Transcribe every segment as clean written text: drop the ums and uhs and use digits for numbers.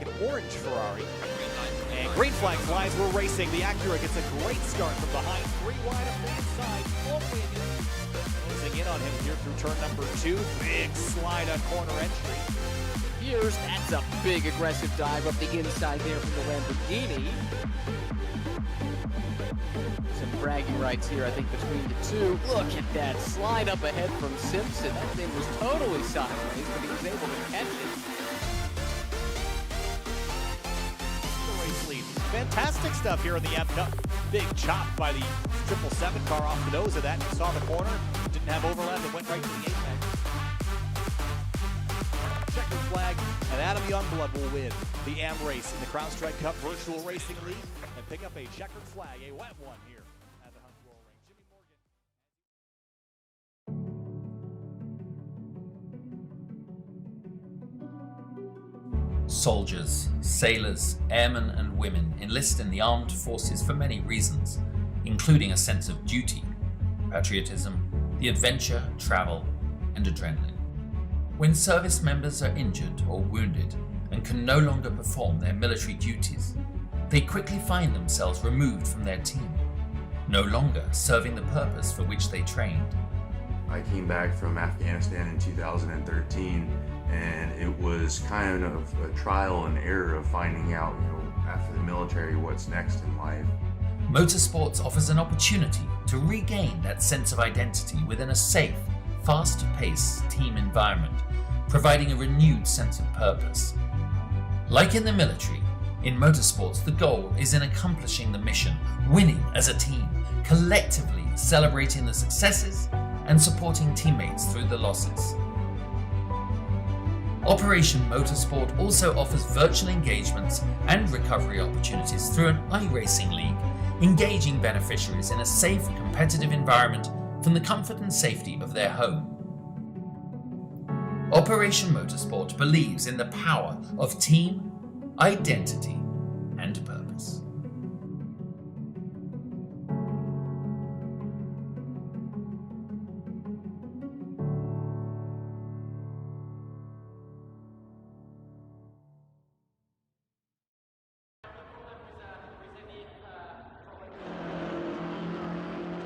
an orange Ferrari. And green flag flies, we're racing. The Acura gets a great start from behind. 3 wide up the inside. Closing in on him here through turn number 2. Big slide on corner entry. Here's, that's a big aggressive dive up the inside there from the Lamborghini. Some bragging rights here, I think, between the two. Look at that slide up ahead from Simpson. That thing was totally sideways, but he was able to catch it. Race lead. Fantastic stuff here in the F Cup. Big chop by the 777 car off the nose of that. You saw the corner, didn't have overlap, it went right to the apex. Checkered flag, and Adam Youngblood will win the AM race in the CrowdStrike Cup Virtual Racing League and pick up a checkered flag, a wet one here at the Hunt Roll Ring. Jimmy Morgan. Soldiers, sailors, airmen and women enlist in the armed forces for many reasons, including a sense of duty, patriotism, the adventure, travel, and adrenaline. When service members are injured or wounded and can no longer perform their military duties, they quickly find themselves removed from their team, no longer serving the purpose for which they trained. I came back from Afghanistan in 2013, and it was kind of a trial and error of finding out, after the military, what's next in life. Motorsports offers an opportunity to regain that sense of identity within a safe, fast-paced team environment, providing a renewed sense of purpose. Like in the military, in motorsports the goal is in accomplishing the mission, winning as a team, collectively celebrating the successes and supporting teammates through the losses. Operation Motorsport also offers virtual engagements and recovery opportunities through an iRacing league, engaging beneficiaries in a safe, competitive environment from the comfort and safety of their home. Operation Motorsport believes in the power of team, identity, and purpose.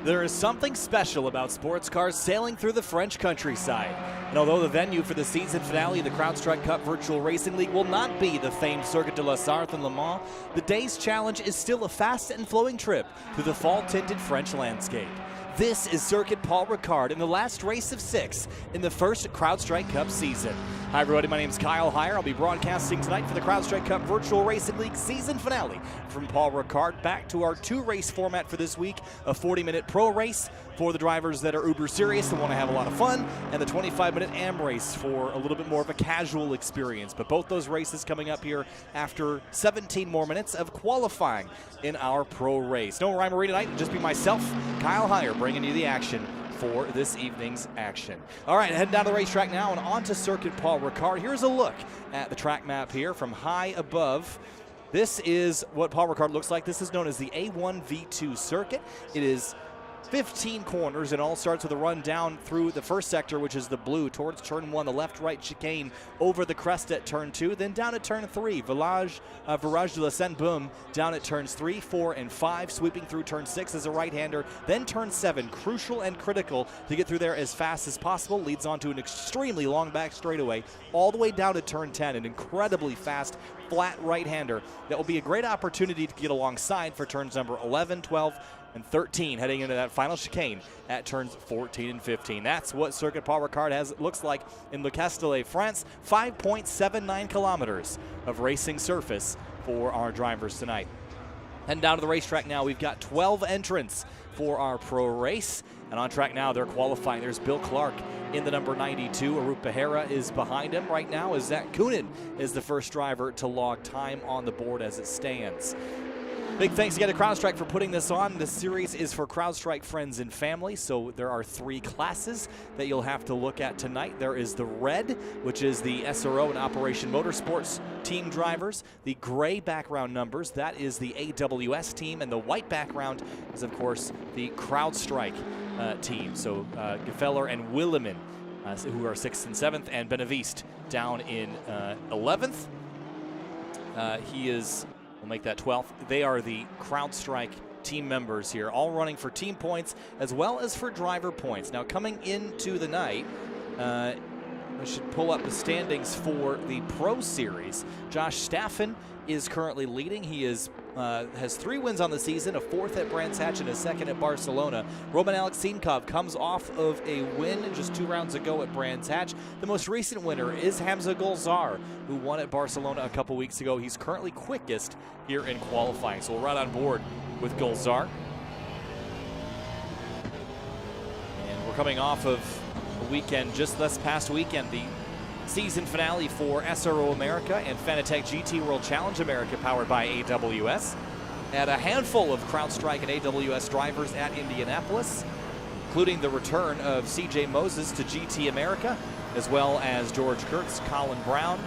There is something special about sports cars sailing through the French countryside. And although the venue for the season finale of the CrowdStrike Cup Virtual Racing League will not be the famed Circuit de la Sarthe in Le Mans, the day's challenge is still a fast and flowing trip through the fall-tinted French landscape. This is Circuit Paul Ricard in the last race of 6 in the first CrowdStrike Cup season. Hi everybody, my name is Kyle Heyer. I'll be broadcasting tonight for the CrowdStrike Cup Virtual Racing League season finale from Paul Ricard. Back to our 2-race format for this week, a 40-minute pro race for the drivers that are uber serious and want to have a lot of fun, and the 25-minute AM race for a little bit more of a casual experience. But both those races coming up here after 17 more minutes of qualifying in our pro race. No rhyme or read tonight, just be myself, Kyle Heyer, bringing you the action for this evening's action. All right, heading down to the racetrack now and on to Circuit Paul Ricard. Here's a look at the track map here from high above. This is what Paul Ricard looks like. This is known as the A1 V2 circuit. It is 15 corners. It all starts with a run down through the first sector, which is the blue, towards turn 1, the left-right chicane, over the crest at turn 2, then down at turn 3, Virage de la Seine-Boom, down at turns 3, 4, and 5, sweeping through turn 6 as a right-hander, then turn 7, crucial and critical to get through there as fast as possible, leads on to an extremely long back straightaway, all the way down to turn 10, an incredibly fast, flat right-hander that will be a great opportunity to get alongside for turns number 11, 12, and 13 heading into that final chicane at turns 14 and 15. That's what Circuit Paul Ricard looks like in Le Castellet, France. 5.79 kilometers of racing surface for our drivers tonight. Heading down to the racetrack now, we've got 12 entrants for our pro race. And on track now, they're qualifying. There's Bill Clark in the number 92. Arup Behera is behind him right now, as Zach Coonan is the first driver to log time on the board as it stands. Big thanks again to CrowdStrike for putting this on. This series is for CrowdStrike friends and family, so there are 3 classes that you'll have to look at tonight. There is the red, which is the SRO and Operation Motorsports team drivers. The gray background numbers, that is the AWS team, and the white background is, of course, the CrowdStrike team. So Gefeller and Willemin, who are 6th and 7th, and Benaviste down in 11th. we'll make that 12th. They are the CrowdStrike team members here, all running for team points as well as for driver points. Now, coming into the night, we should pull up the standings for the Pro Series. Josh Staffen is currently leading. He has 3 wins on the season, a 4th at Brands Hatch and a 2nd at Barcelona. Roman Alexinkov comes off of a win just 2 rounds ago at Brands Hatch. The most recent winner is Hamza Golzar, who won at Barcelona a couple weeks ago. He's currently quickest here in qualifying, so we're right on board with Golzar. And we're coming off of a weekend, just this past weekend, the season finale for SRO America and Fanatec GT World Challenge America, powered by AWS. Had a handful of CrowdStrike and AWS drivers at Indianapolis, including the return of CJ Moses to GT America, as well as George Kurtz, Colin Brown,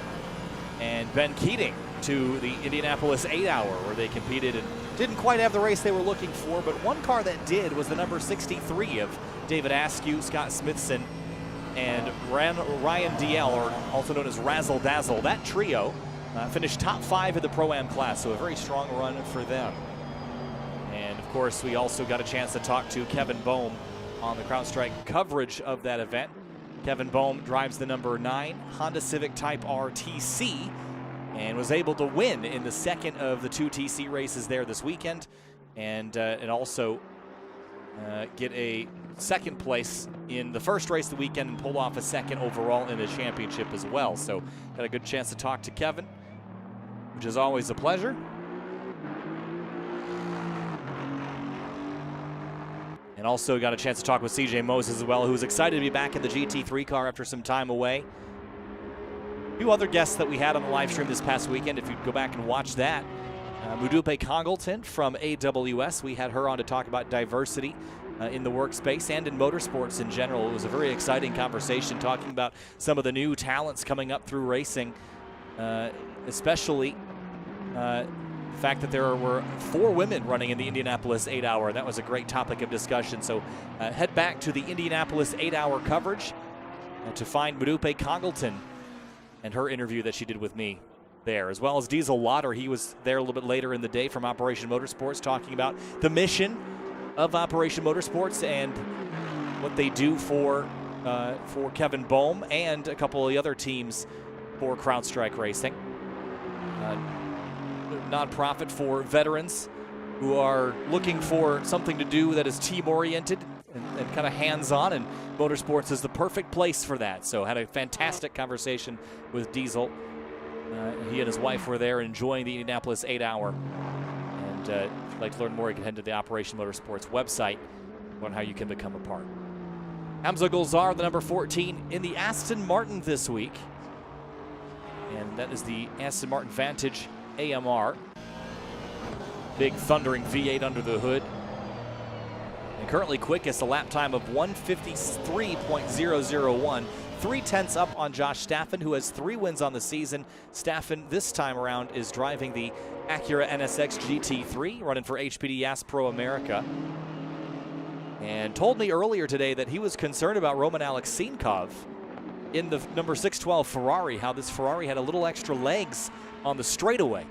and Ben Keating to the Indianapolis 8-hour, where they competed and didn't quite have the race they were looking for, but one car that did was the number 63 of David Askew, Scott Smithson, and Ryan DL, or also known as Razzle Dazzle. That trio finished top 5 in the Pro-Am class, so a very strong run for them. And of course, we also got a chance to talk to Kevin Bohm on the CrowdStrike coverage of that event. Kevin Bohm drives the number 9 Honda Civic Type R TC and was able to win in the 2nd of the 2 TC races there this weekend, and also get a 2nd place in the first race of the weekend and pulled off a 2nd overall in the championship as well. So got a good chance to talk to Kevin, which is always a pleasure. And also got a chance to talk with CJ Moses as well, who's excited to be back in the GT3 car after some time away. A few other guests that we had on the live stream this past weekend, if you'd go back and watch that. Mudupe Congleton from AWS, we had her on to talk about diversity in the workspace and in motorsports in general. It was a very exciting conversation talking about some of the new talents coming up through racing, especially the fact that there were 4 women running in the Indianapolis 8-hour. That was a great topic of discussion. So head back to the Indianapolis 8-hour coverage to find Mudupe Congleton and her interview that she did with me there, as well as Diesel Lauder. He was there a little bit later in the day from Operation Motorsports, talking about the mission of Operation Motorsports and what they do for Kevin Bohm and a couple of the other teams for CrowdStrike Racing. Nonprofit for veterans who are looking for something to do that is team-oriented and kind of hands-on, and motorsports is the perfect place for that. So had a fantastic conversation with Diesel. He and his wife were there enjoying the Indianapolis 8-hour. And if you'd like to learn more, you can head to the Operation Motorsports website, learn how you can become a part. Hamza Golzar, the number 14, in the Aston Martin this week. And that is the Aston Martin Vantage AMR. Big thundering V8 under the hood. And currently quickest, a lap time of 1:53.001. 3/10 up on Josh Staffen, who has 3 wins on the season. Staffen this time around is driving the Acura NSX GT3, running for HPD Yas Pro America. And told me earlier today that he was concerned about Roman Alexinkov in the number 612 Ferrari, how this Ferrari had a little extra legs on the straightaway,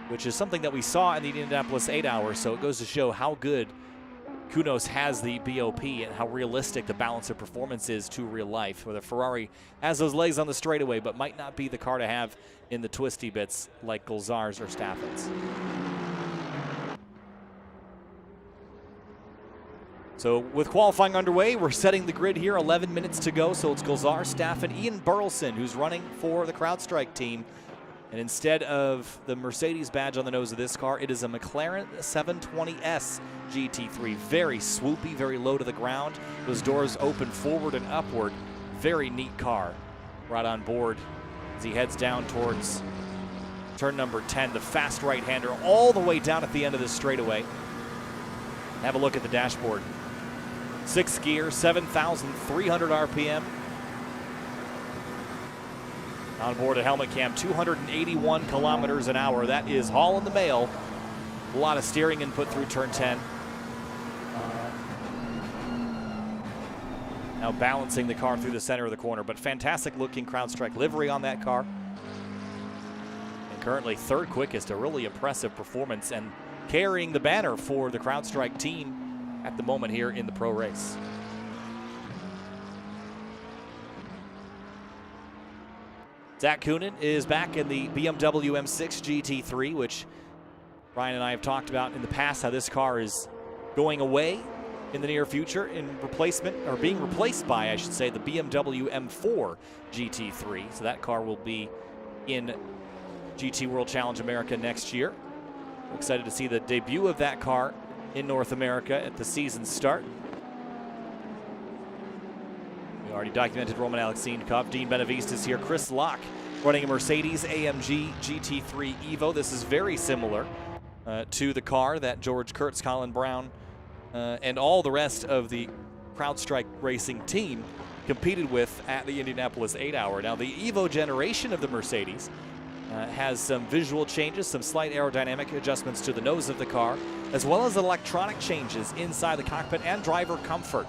which is something that we saw in the Indianapolis 8-hour. So it goes to show how good Kunos has the BOP and how realistic the balance of performance is to real life, where the Ferrari has those legs on the straightaway but might not be the car to have in the twisty bits like Golzar's or Staffen's. So with qualifying underway, we're setting the grid here, 11 minutes to go. So it's Golzar, Staffen, Ian Burleson, who's running for the CrowdStrike team. And instead of the Mercedes badge on the nose of this car, it is a McLaren 720S GT3. Very swoopy, very low to the ground. Those doors open forward and upward. Very neat car. Right on board as he heads down towards turn number 10, the fast right-hander all the way down at the end of this straightaway. Have a look at the dashboard. 6 gear, 7,300 RPM. On board a helmet cam, 281 kilometers an hour. That is hauling the mail. A lot of steering input through turn 10. Now balancing the car through the center of the corner, but fantastic looking CrowdStrike livery on that car. Currently third quickest, a really impressive performance and carrying the banner for the CrowdStrike team at the moment here in the pro race. Zach Coonan is back in the BMW M6 GT3, which Ryan and I have talked about in the past, how this car is going away in the near future in replacement, or being replaced by, I should say, the BMW M4 GT3. So that car will be in GT World Challenge America next year. We're excited to see the debut of that car in North America at the season start. We already documented Roman Alexenkov. Dean Benaviste is here. Chris Locke running a Mercedes AMG GT3 Evo. This is very similar to the car that George Kurtz, Colin Brown, and all the rest of the CrowdStrike racing team competed with at the Indianapolis 8-hour. Now, the Evo generation of the Mercedes has some visual changes, some slight aerodynamic adjustments to the nose of the car, as well as electronic changes inside the cockpit and driver comfort.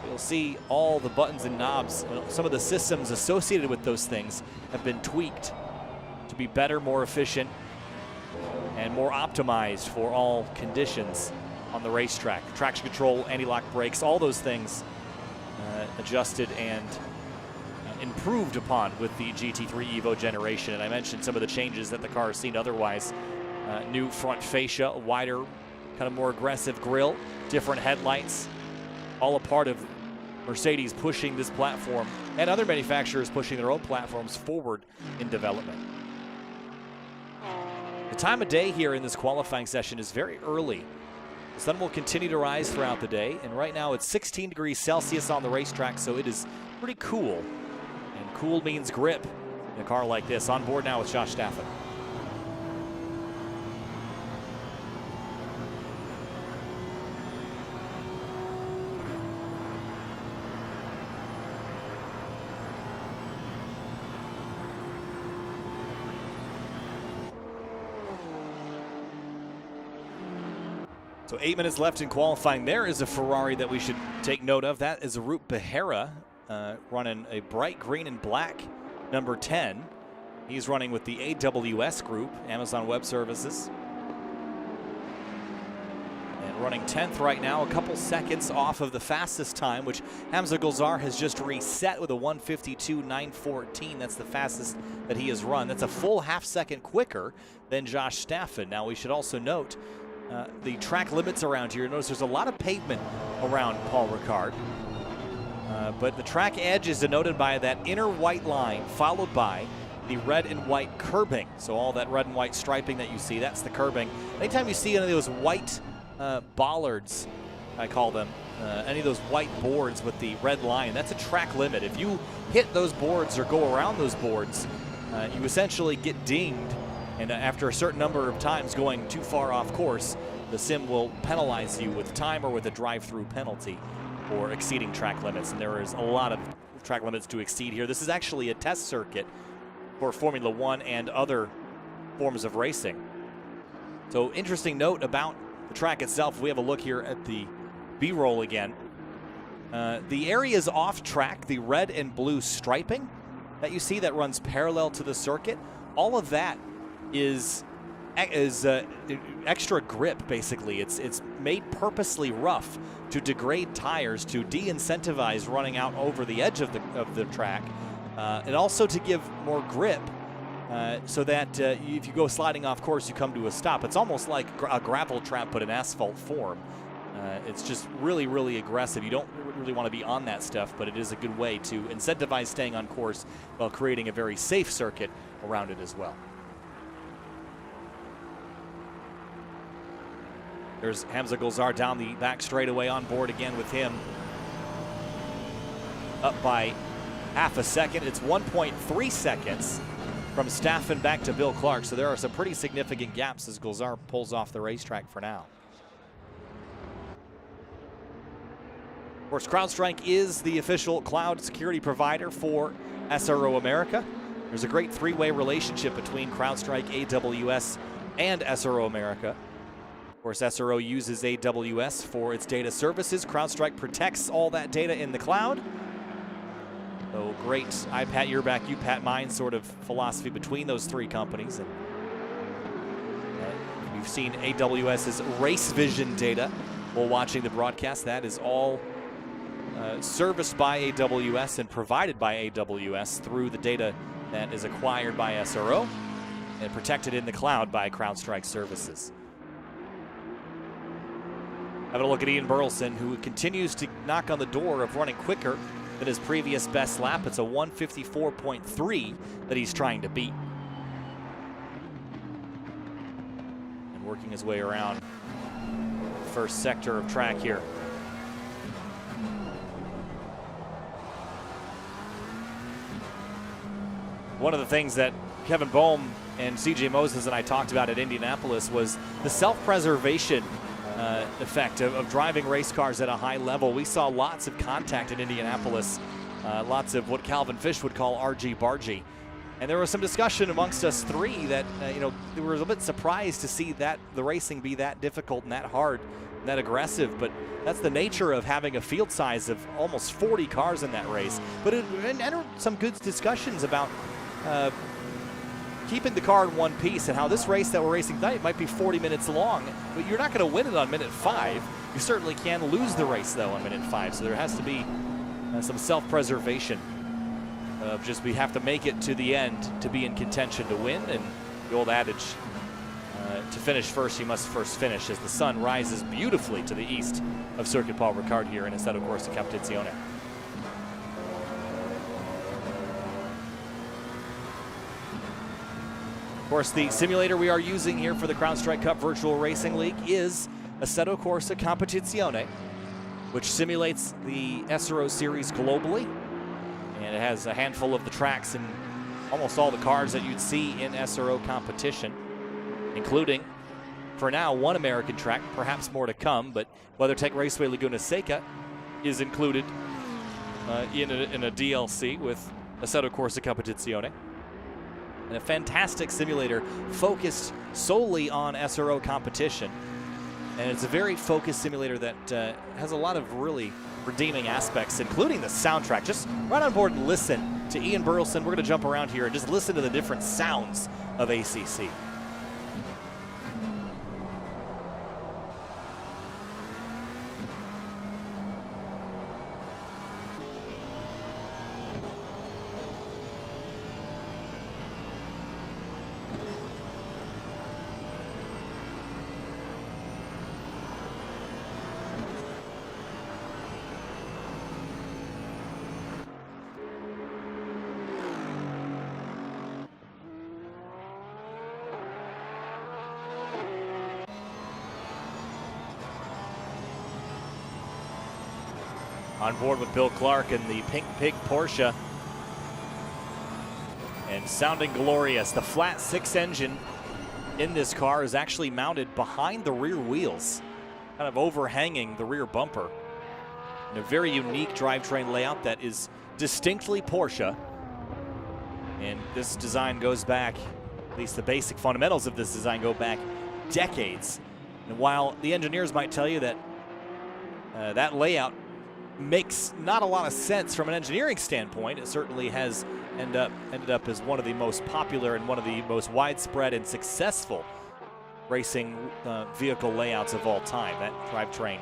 You'll see all the buttons and knobs, some of the systems associated with those things have been tweaked to be better, more efficient, and more optimized for all conditions on the racetrack. Traction control, anti-lock brakes, all those things adjusted and improved upon with the GT3 Evo generation. And I mentioned some of the changes that the car has seen otherwise. New front fascia, a wider, kind of more aggressive grille, different headlights, all a part of Mercedes pushing this platform and other manufacturers pushing their own platforms forward in development. The time of day here in this qualifying session is very early. The sun will continue to rise throughout the day, and right now it's 16 degrees Celsius on the racetrack, so it is pretty cool. And cool means grip in a car like this. On board now with Josh Staffen. So 8 minutes left in qualifying. There is a Ferrari that we should take note of. That is Arut Behera, running a bright green and black number 10. He's running with the AWS group, Amazon Web Services. And running 10th right now, a couple seconds off of the fastest time, which Hamza Gulzar has just reset with a 1:52.914. That's the fastest that he has run. That's a full half second quicker than Josh Staffen. Now we should also note the track limits around here. Notice there's a lot of pavement around Paul Ricard. But the track edge is denoted by that inner white line followed by the red and white curbing. So all that red and white striping that you see, that's the curbing. Anytime you see any of those white bollards, I call them, any of those white boards with the red line, that's a track limit. If you hit those boards or go around those boards, you essentially get dinged. And after a certain number of times going too far off course, the sim will penalize you with time or with a drive-through penalty for exceeding track limits. And there is a lot of track limits to exceed here. This is actually a test circuit for Formula One and other forms of racing. So interesting note about the track itself. If we have a look here at the B-roll again. The areas off track, the red and blue striping that you see that runs parallel to the circuit, all of that is extra grip, basically. It's made purposely rough to degrade tires, to de-incentivize running out over the edge of the track, and also to give more grip so that if you go sliding off course, you come to a stop. It's almost like a gravel trap but in asphalt form. It's just really, really aggressive. You don't really want to be on that stuff, but it is a good way to incentivize staying on course while creating a very safe circuit around it as well. There's Hamza Gulzar down the back straightaway, on board again with him. Up by half a second. It's 1.3 seconds from Staffen back to Bill Clark. So there are some pretty significant gaps as Gulzar pulls off the racetrack for now. Of course, CrowdStrike is the official cloud security provider for SRO America. There's a great three-way relationship between CrowdStrike, AWS, and SRO America. Of course, SRO uses AWS for its data services. CrowdStrike protects all that data in the cloud. So great I pat your back, you pat mine sort of philosophy between those three companies. And We've seen AWS's race vision data while watching the broadcast. That is all serviced by AWS and provided by AWS through the data that is acquired by SRO and protected in the cloud by CrowdStrike services. Having a look at Ian Burleson, who continues to knock on the door of running quicker than his previous best lap. It's a 154.3 that he's trying to beat. And working his way around the first sector of track here. One of the things that Kevin Boehm and CJ Moses and I talked about at Indianapolis was the self-preservation effect of driving race cars at a high level. We saw lots of contact in Indianapolis, lots of what Calvin Fish would call argy-bargy. And there was some discussion amongst us three that, we were a bit surprised to see that the racing be that difficult and that hard and that aggressive. But that's the nature of having a field size of almost 40 cars in that race. But it entered some good discussions about keeping the car in one piece and how this race that we're racing tonight might be 40 minutes long, but you're not going to win it on minute 5. You certainly can lose the race, though, on minute 5. So there has to be some self-preservation of just we have to make it to the end to be in contention to win. And the old adage, to finish first, you must first finish, as the sun rises beautifully to the east of Circuit Paul Ricard here in Assetto Corsa Competizione. Of course, the simulator we are using here for the CrowdStrike Cup Virtual Racing League is Assetto Corsa Competizione, which simulates the SRO series globally. And it has a handful of the tracks and almost all the cars that you'd see in SRO competition, including, for now, one American track, perhaps more to come, but WeatherTech Raceway Laguna Seca is included in a DLC with Assetto Corsa Competizione. And a fantastic simulator focused solely on SRO competition. And it's a very focused simulator that has a lot of really redeeming aspects, including the soundtrack. Just run on board and listen to Ian Burleson. We're going to jump around here and just listen to the different sounds of ACC. On board with Bill Clark and the Pink Pig Porsche. And sounding glorious. The flat 6 engine in this car is actually mounted behind the rear wheels, kind of overhanging the rear bumper. In a very unique drivetrain layout that is distinctly Porsche. And this design goes back, at least the basic fundamentals of this design go back decades. And while the engineers might tell you that that layout makes not a lot of sense from an engineering standpoint, it certainly has ended up as one of the most popular and one of the most widespread and successful racing vehicle layouts of all time. That drivetrain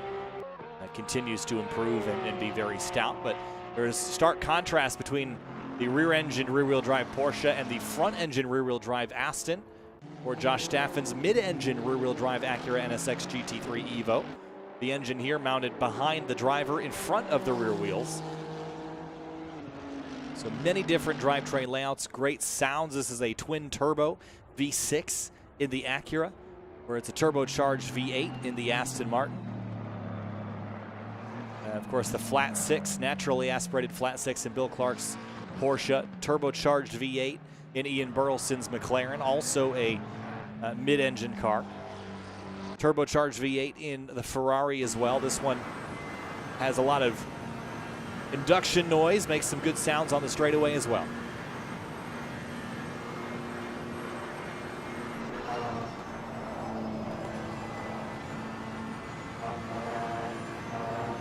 continues to improve and be very stout, but there's stark contrast between the rear-engine rear-wheel drive Porsche and the front-engine rear-wheel drive Aston, or Josh Staffan's mid-engine rear-wheel drive Acura NSX GT3 Evo. The engine here mounted behind the driver in front of the rear wheels. So many different drivetrain layouts, great sounds. This is a twin-turbo V6 in the Acura, where it's a turbocharged V8 in the Aston Martin. Of course, the flat 6, naturally aspirated flat 6 in Bill Clark's Porsche, turbocharged V8 in Ian Burleson's McLaren, also a mid-engine car. Turbocharged V8 in the Ferrari as well. This one has a lot of induction noise, makes some good sounds on the straightaway as well.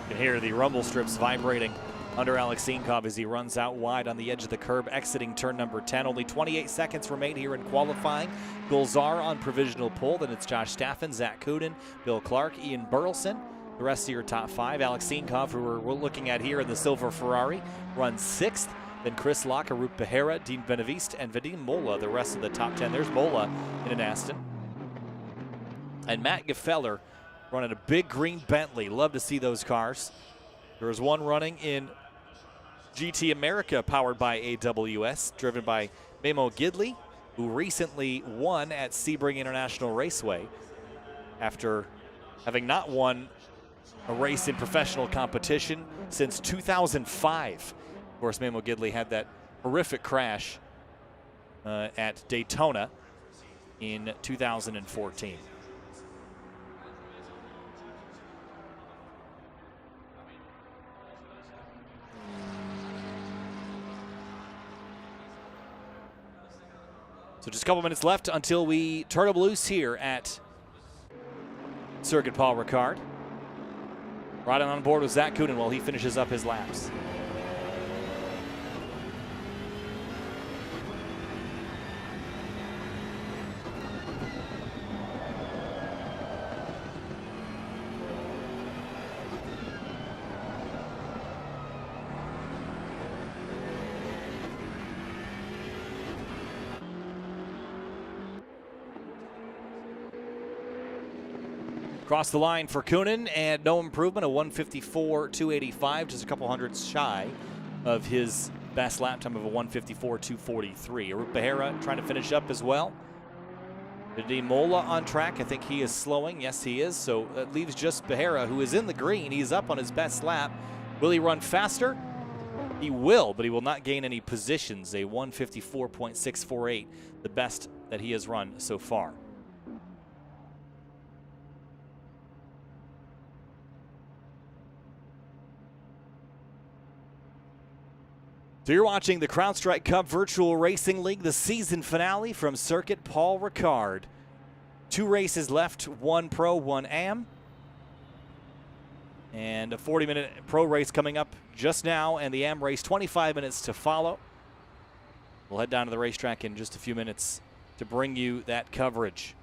You can hear the rumble strips vibrating under Alexinkov as he runs out wide on the edge of the curb, exiting turn number 10. Only 28 seconds remain here in qualifying. Gulzar on provisional pole. Then it's Josh Staffen, Zach Kuden, Bill Clark, Ian Burleson. The rest of your top 5. Alexinkov, who we're looking at here in the silver Ferrari, runs 6th. Then Chris Locke, Arup Behera, Dean Benaviste, and Vadim Mola, the rest of the top 10. There's Mola in an Aston. And Matt Gefeller running a big green Bentley. Love to see those cars. There is one running in GT America powered by AWS, driven by Memo Gidley, who recently won at Sebring International Raceway after having not won a race in professional competition since 2005. Of course, Memo Gidley had that horrific crash at Daytona in 2014. So just a couple minutes left until we turn them loose here at Circuit Paul Ricard. Riding on board with Zach Kuden while he finishes up his laps. Across the line for Koonin, and no improvement, a 154.285, just a couple hundredths shy of his best lap time of a 154.243. Arup Behera trying to finish up as well. Vadim Mola on track. I think he is slowing. Yes, he is. So that leaves just Behera, who is in the green. He's up on his best lap. Will he run faster? He will, but he will not gain any positions. A 154.648, the best that he has run so far. So you're watching the CrowdStrike Cup Virtual Racing League, the season finale from Circuit Paul Ricard. 2 races left, 1 Pro, 1 Am. And a 40-minute Pro race coming up just now, and the Am race 25 minutes to follow. We'll head down to the racetrack in just a few minutes to bring you that coverage.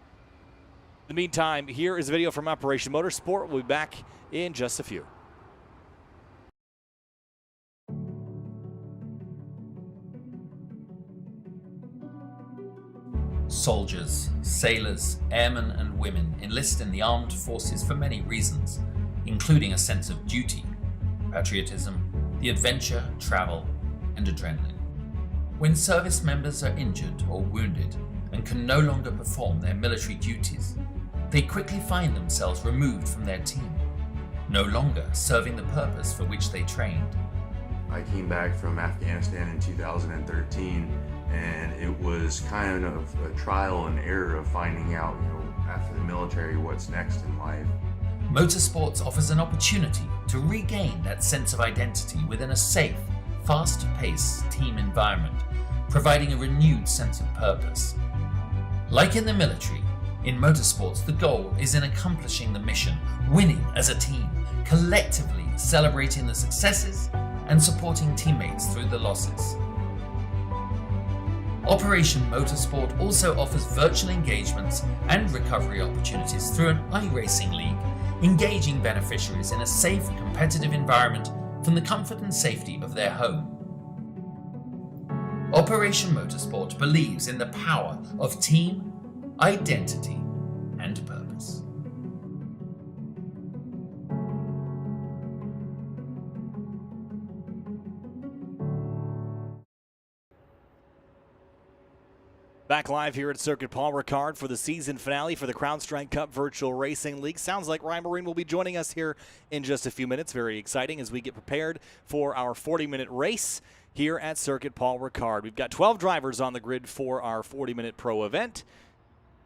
In the meantime, here is a video from Operation Motorsport. We'll be back in just a few. Soldiers, sailors, airmen and women enlist in the armed forces for many reasons, including a sense of duty, patriotism, the adventure, travel, and adrenaline. When service members are injured or wounded and can no longer perform their military duties, they quickly find themselves removed from their team, no longer serving the purpose for which they trained. I came back from Afghanistan in 2013, and it was kind of a trial and error of finding out, after the military, what's next in life. Motorsports offers an opportunity to regain that sense of identity within a safe, fast-paced team environment, providing a renewed sense of purpose. Like in the military, in motorsports the goal is in accomplishing the mission, winning as a team, collectively celebrating the successes and supporting teammates through the losses. Operation Motorsport also offers virtual engagements and recovery opportunities through an iRacing league, engaging beneficiaries in a safe, competitive environment from the comfort and safety of their home. Operation Motorsport believes in the power of team, identity, and purpose. Back live here at Circuit Paul Ricard for the season finale for the CrowdStrike Cup Virtual Racing League. Sounds like Ryan Marine will be joining us here in just a few minutes. Very exciting as we get prepared for our 40-minute race here at Circuit Paul Ricard. We've got 12 drivers on the grid for our 40-minute pro event.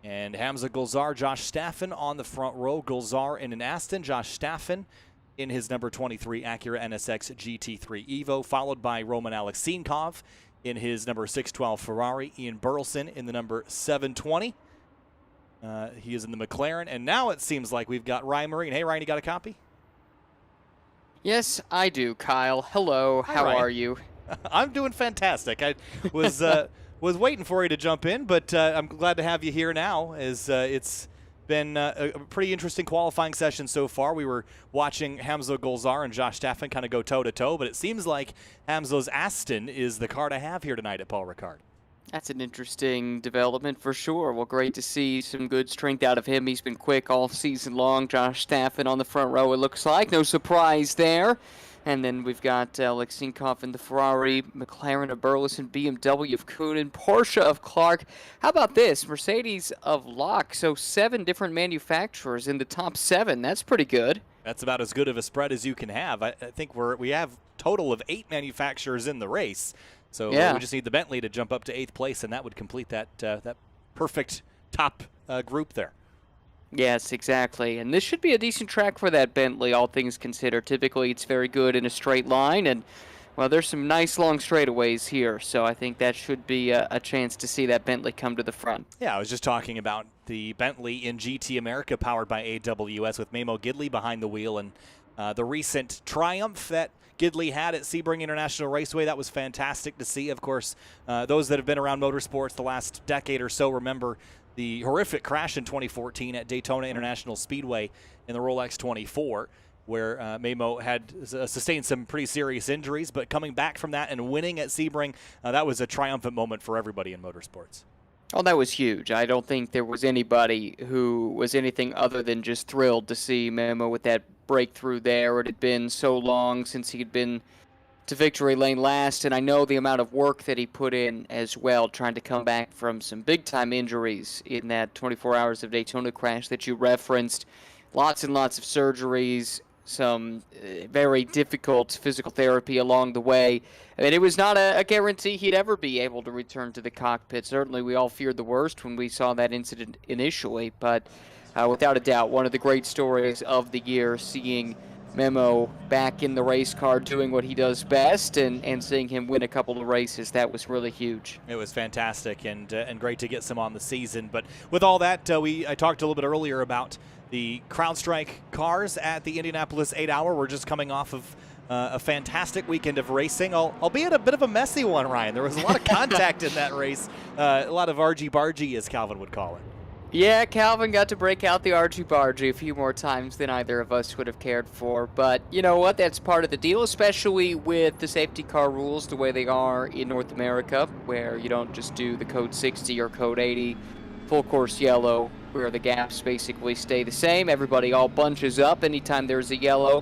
And Hamza Gulzar, Josh Staffen on the front row. Gulzar in an Aston, Josh Staffen in his number 23 Acura NSX GT3 Evo, followed by Roman Alexinkov in his number 612 Ferrari, Ian Burleson in the number 720. He is in the McLaren, and now it seems like we've got Ryan Marine. Hey, Ryan, you got a copy? Yes, I do, Kyle. Hello, Hi, how Ryan. are you? I'm doing fantastic. I was was waiting for you to jump in, but I'm glad to have you here now, as it's been a pretty interesting qualifying session so far. We were watching Hamza Golzar and Josh Staffen kind of go toe-to-toe, but it seems like Hamza's Aston is the car to have here tonight at Paul Ricard. That's an interesting development for sure. Well, great to see some good strength out of him. He's been quick all season long. Josh Staffen on the front row, it looks like. No surprise there. And then we've got Lexinkov in the Ferrari, McLaren of Burleson, BMW of Koonin, Porsche of Clark. How about this? Mercedes of Locke. So 7 different manufacturers in the top 7. That's pretty good. That's about as good of a spread as you can have. I think we have a total of 8 manufacturers in the race. So yeah, we just need the Bentley to jump up to 8th place, and that would complete that that perfect top group there. Yes, exactly. And this should be a decent track for that Bentley, all things considered. Typically, it's very good in a straight line, and, well, there's some nice long straightaways here, so I think that should be a chance to see that Bentley come to the front. Yeah, I was just talking about the Bentley in GT America powered by AWS with Mamo Gidley behind the wheel, and the recent triumph that Gidley had at Sebring International Raceway. That was fantastic to see. Of course, those that have been around motorsports the last decade or so remember the horrific crash in 2014 at Daytona International Speedway in the Rolex 24, where Mamo had sustained some pretty serious injuries, but coming back from that and winning at Sebring, that was a triumphant moment for everybody in motorsports. Oh, that was huge. I don't think there was anybody who was anything other than just thrilled to see Mamo with that breakthrough there. It had been so long since he had been to victory lane last, and I know the amount of work that he put in as well, trying to come back from some big-time injuries in that 24 Hours of Daytona crash that you referenced. Lots and lots of surgeries, some very difficult physical therapy along the way. I mean, it was not a guarantee he'd ever be able to return to the cockpit. Certainly, we all feared the worst when we saw that incident initially, but without a doubt, one of the great stories of the year, seeing Memo back in the race car doing what he does best, and seeing him win a couple of races. That was really huge. It was fantastic and great to get some on the season. But with all that, I talked a little bit earlier about the CrowdStrike cars at the Indianapolis 8-hour. We're just coming off of a fantastic weekend of racing, albeit a bit of a messy one, Ryan. There was a lot of contact in that race, a lot of argy-bargy, as Calvin would call it. Yeah, Calvin got to break out the argy-bargy a few more times than either of us would have cared for. But you know what? That's part of the deal, especially with the safety car rules the way they are in North America, where you don't just do the code 60 or code 80 full course yellow, where the gaps basically stay the same. Everybody all bunches up anytime there's a yellow.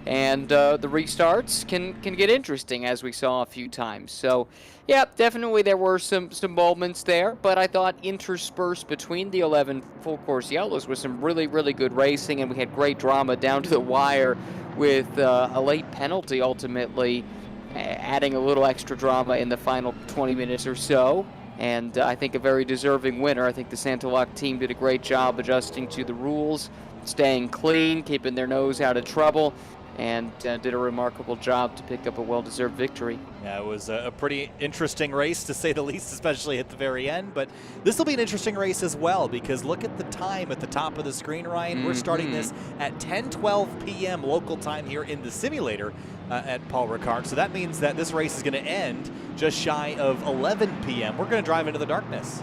And the restarts can get interesting, as we saw a few times. So, yeah, definitely there were some moments there, but I thought interspersed between the 11 full-course yellows was some really, really good racing, and we had great drama down to the wire with a late penalty ultimately, adding a little extra drama in the final 20 minutes or so. And I think a very deserving winner. I think the Santaloc team did a great job adjusting to the rules, staying clean, keeping their nose out of trouble, and did a remarkable job to pick up a well-deserved victory. Yeah, it was a pretty interesting race, to say the least, especially at the very end. But this will be an interesting race as well, because look at the time at the top of the screen, Ryan. We're starting this at 10:12 p.m. local time here in the simulator at Paul Ricard. So that means that this race is going to end just shy of 11 p.m. We're going to drive into the darkness.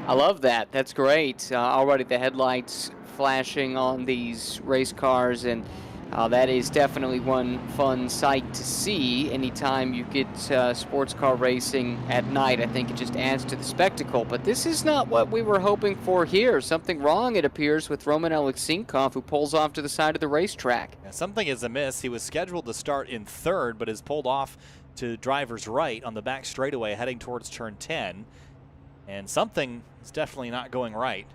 I love that. That's great. Already the headlights flashing on these race cars, and that is definitely one fun sight to see. Anytime you get sports car racing at night, I think it just adds to the spectacle. But this is not what we were hoping for here. Something wrong, it appears, with Roman Alexinkov, who pulls off to the side of the racetrack. Yeah, something is amiss. He was scheduled to start in 3rd, but is pulled off to driver's right on the back straightaway heading towards turn 10. And something is definitely not going right.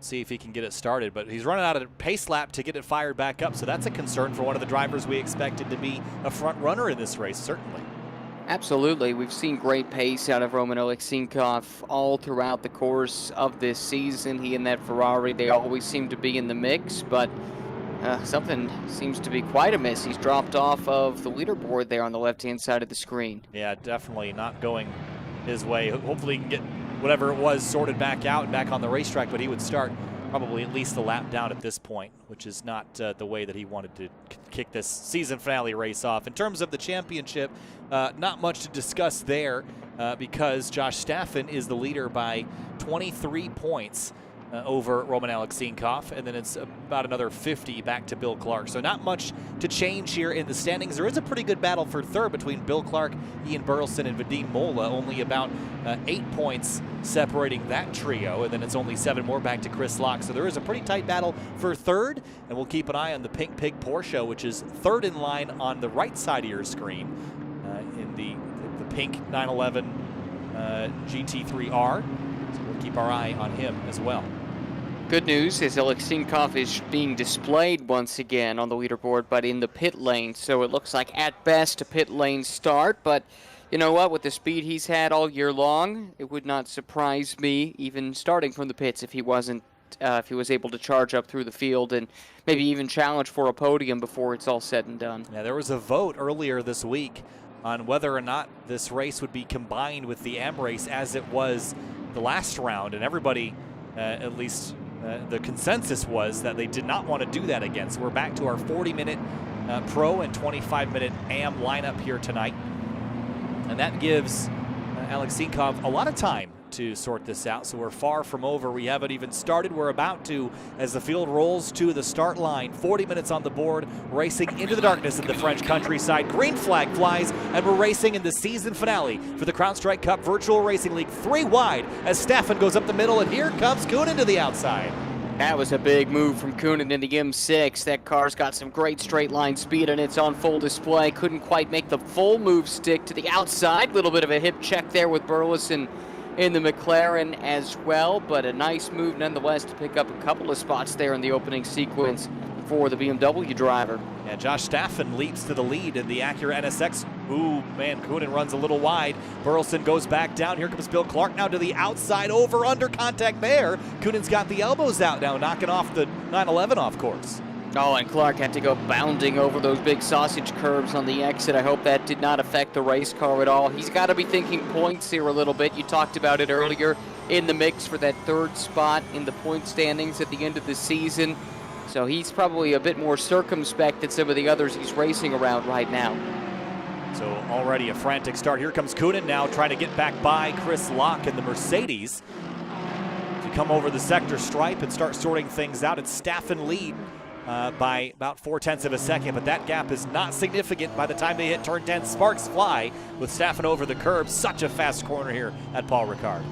See if he can get it started, but he's running out of pace lap to get it fired back up, so that's a concern for one of the drivers we expected to be a front runner in this race, certainly. Absolutely. We've seen great pace out of Roman Alexinkov all throughout the course of this season. He and that Ferrari, they always seem to be in the mix, but something seems to be quite amiss. He's dropped off of the leaderboard there on the left-hand side of the screen. Yeah, definitely not going his way. Hopefully he can get whatever it was sorted back out and back on the racetrack, but he would start probably at least a lap down at this point, which is not the way that he wanted to kick this season finale race off. In terms of the championship, not much to discuss there because Josh Staffen is the leader by 23 points over Roman Alexinkov, and then it's about another 50 back to Bill Clark. So not much to change here in the standings. There is a pretty good battle for third between Bill Clark, Ian Burleson, and Vadim Mola, only about 8 points separating that trio, and then it's only 7 more back to Chris Locke. So there is a pretty tight battle for third, and we'll keep an eye on the Pink Pig Porsche, which is third in line on the right side of your screen in the pink 911 GT3R. So we'll keep our eye on him as well. Good news is Alexinkov is being displayed once again on the leaderboard, but in the pit lane. So it looks like at best a pit lane start, but you know what? With the speed he's had all year long, it would not surprise me, even starting from the pits, if he wasn't, if he was able to charge up through the field and maybe even challenge for a podium before it's all said and done. Yeah, there was a vote earlier this week on whether or not this race would be combined with the AM race as it was the last round, and everybody, at least the consensus was that they did not want to do that again. So we're back to our 40-minute pro and 25-minute AM lineup here tonight. And that gives Alexinkov a lot of time to sort this out. So we're far from over. We haven't even started. We're about to, as the field rolls to the start line. 40 minutes on the board, racing into the darkness of the French countryside. Green flag flies, and we're racing in the season finale for the CrowdStrike Cup Virtual Racing League. 3 wide as Staffen goes up the middle, and here comes Kunin to the outside. That was a big move from Kunin in the M6. That car's got some great straight line speed, and it's on full display. Couldn't quite make the full move stick to the outside. Little bit of a hip check there with Burleson in the McLaren as well, but a nice move nonetheless to pick up a couple of spots there in the opening sequence for the BMW driver. Yeah, Josh Staffen leaps to the lead in the Acura NSX. Ooh, man, Kunin runs a little wide. Burleson goes back down. Here comes Bill Clark now to the outside, over, under contact there. Kunin's got the elbows out now, knocking off the 911 off course. Oh, and Clark had to go bounding over those big sausage curves on the exit. I hope that did not affect the race car at all. He's got to be thinking points here a little bit. You talked about it earlier, in the mix for that third spot in the point standings at the end of the season. So he's probably a bit more circumspect than some of the others he's racing around right now. So already a frantic start. Here comes Kunin now trying to get back by Chris Locke in the Mercedes to come over the sector stripe and start sorting things out. It's Staffen lead by about 0.4 of a second, but that gap is not significant by the time they hit turn 10. Sparks fly with Staffen over the curb. Such a fast corner here at Paul Ricard.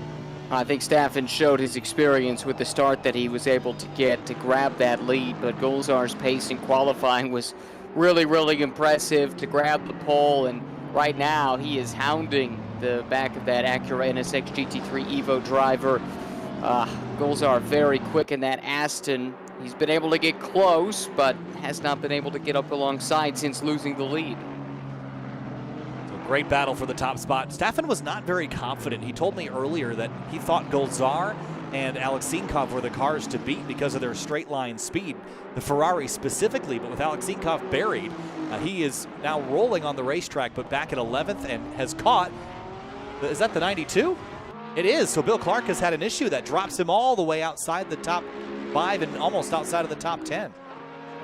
I think Staffen showed his experience with the start that he was able to get to grab that lead, but Golzar's pace in qualifying was really, really impressive to grab the pole, and right now he is hounding the back of that Acura NSX GT3 Evo driver. Golzar very quick in that Aston. He's been able to get close, but has not been able to get up alongside since losing the lead. So great battle for the top spot. Staffen was not very confident. He told me earlier that he thought Golzar and Alexinkov were the cars to beat because of their straight line speed, the Ferrari specifically, but with Alexinkov buried, he is now rolling on the racetrack, but back at 11th and has caught, is that the 92? It is, so Bill Clark has had an issue that drops him all the way outside the top 5 and almost outside of the top 10.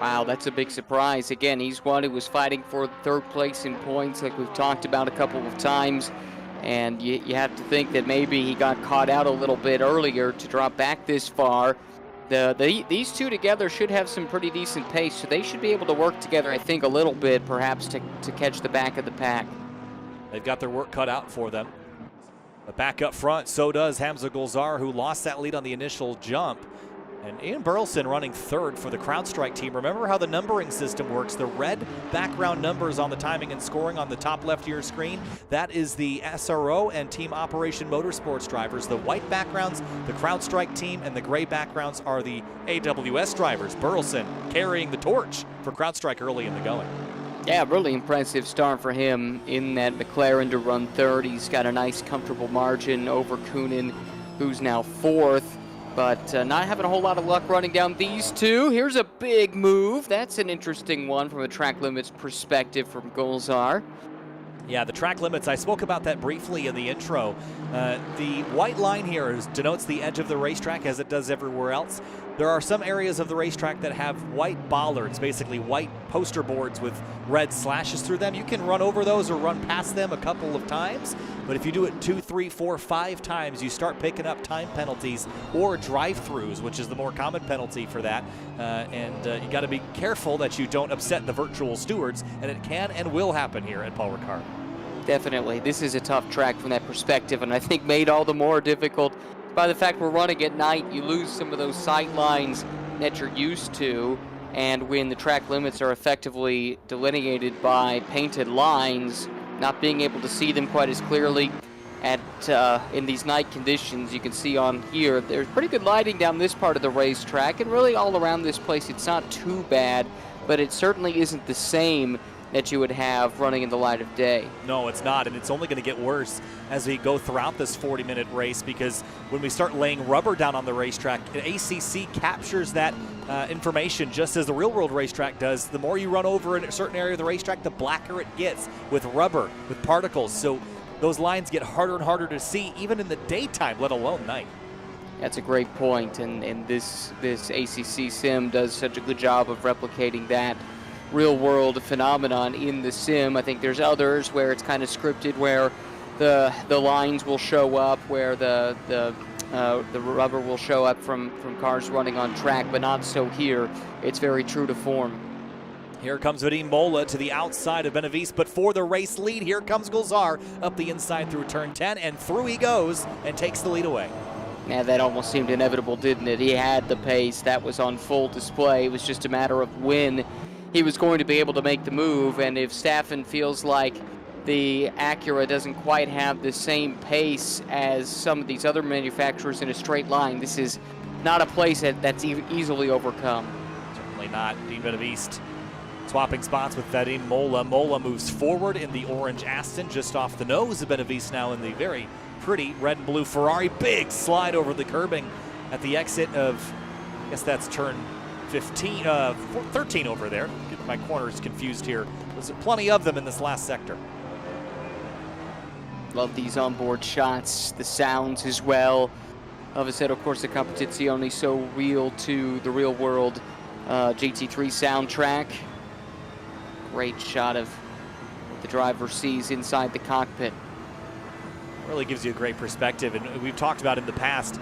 Wow, that's a big surprise. Again, he's one who was fighting for third place in points like we've talked about a couple of times. And you have to think that maybe he got caught out a little bit earlier to drop back this far. These two together should have some pretty decent pace, so they should be able to work together, I think, a little bit, perhaps, to catch the back of the pack. They've got their work cut out for them. But back up front, so does Hamza Golzar, who lost that lead on the initial jump. And Ian Burleson running third for the CrowdStrike team. Remember how the numbering system works. The red background numbers on the timing and scoring on the top left of your screen, that is the SRO and Team Operation Motorsports drivers. The white backgrounds, the CrowdStrike team, and the gray backgrounds are the AWS drivers. Burleson carrying the torch for CrowdStrike early in the going. Yeah, really impressive start for him in that McLaren to run third. He's got a nice, comfortable margin over Kunin, who's now fourth. But not having a whole lot of luck running down these two. Here's a big move. That's an interesting one from a track limits perspective from Golzar. Yeah, the track limits, I spoke about that briefly in the intro. The white line here denotes the edge of the racetrack as it does everywhere else. There are some areas of the racetrack that have white bollards, basically white poster boards with red slashes through them. You can run over those or run past them a couple of times, but if you do it 2, 3, 4, 5 times, you start picking up time penalties or drive-throughs, which is the more common penalty for that. You got to be careful that you don't upset the virtual stewards, and it can and will happen here at Paul Ricard. Definitely. This is a tough track from that perspective, and I think made all the more difficult by the fact we're running at night. You lose some of those sight lines that you're used to, and when the track limits are effectively delineated by painted lines, not being able to see them quite as clearly in these night conditions. You can see on here there's pretty good lighting down this part of the racetrack, and really all around this place it's not too bad, but it certainly isn't the same that you would have running in the light of day. No, it's not, and it's only going to get worse as we go throughout this 40-minute race, because when we start laying rubber down on the racetrack, ACC captures that information just as the real-world racetrack does. The more you run over in a certain area of the racetrack, the blacker it gets with rubber, with particles. So those lines get harder and harder to see, even in the daytime, let alone night. That's a great point, and this ACC sim does such a good job of replicating that real-world phenomenon in the sim. I think there's others where it's kind of scripted, where the lines will show up, where the rubber will show up from cars running on track, but not so here. It's very true to form. Here comes Vadim Mola to the outside of Benavides, but for the race lead, here comes Gulzar up the inside through turn 10, and through he goes and takes the lead away. Yeah, that almost seemed inevitable, didn't it? He had the pace. That was on full display. It was just a matter of when he was going to be able to make the move, and if Staffen feels like the Acura doesn't quite have the same pace as some of these other manufacturers in a straight line, this is not a place that's easily overcome. Certainly not. Dean Benavides swapping spots with Vadim Mola. Mola moves forward in the orange Aston, just off the nose of Benavides now in the very pretty red and blue Ferrari. Big slide over the curbing at the exit of, I guess that's turn 13 over there. Get my corners confused here. There's plenty of them in this last sector. Love these onboard shots, the sounds as well of Assetto Corsa Competizione, so real to the real world GT3 soundtrack. Great shot of what the driver sees inside the cockpit. Really gives you a great perspective, and we've talked about in the past,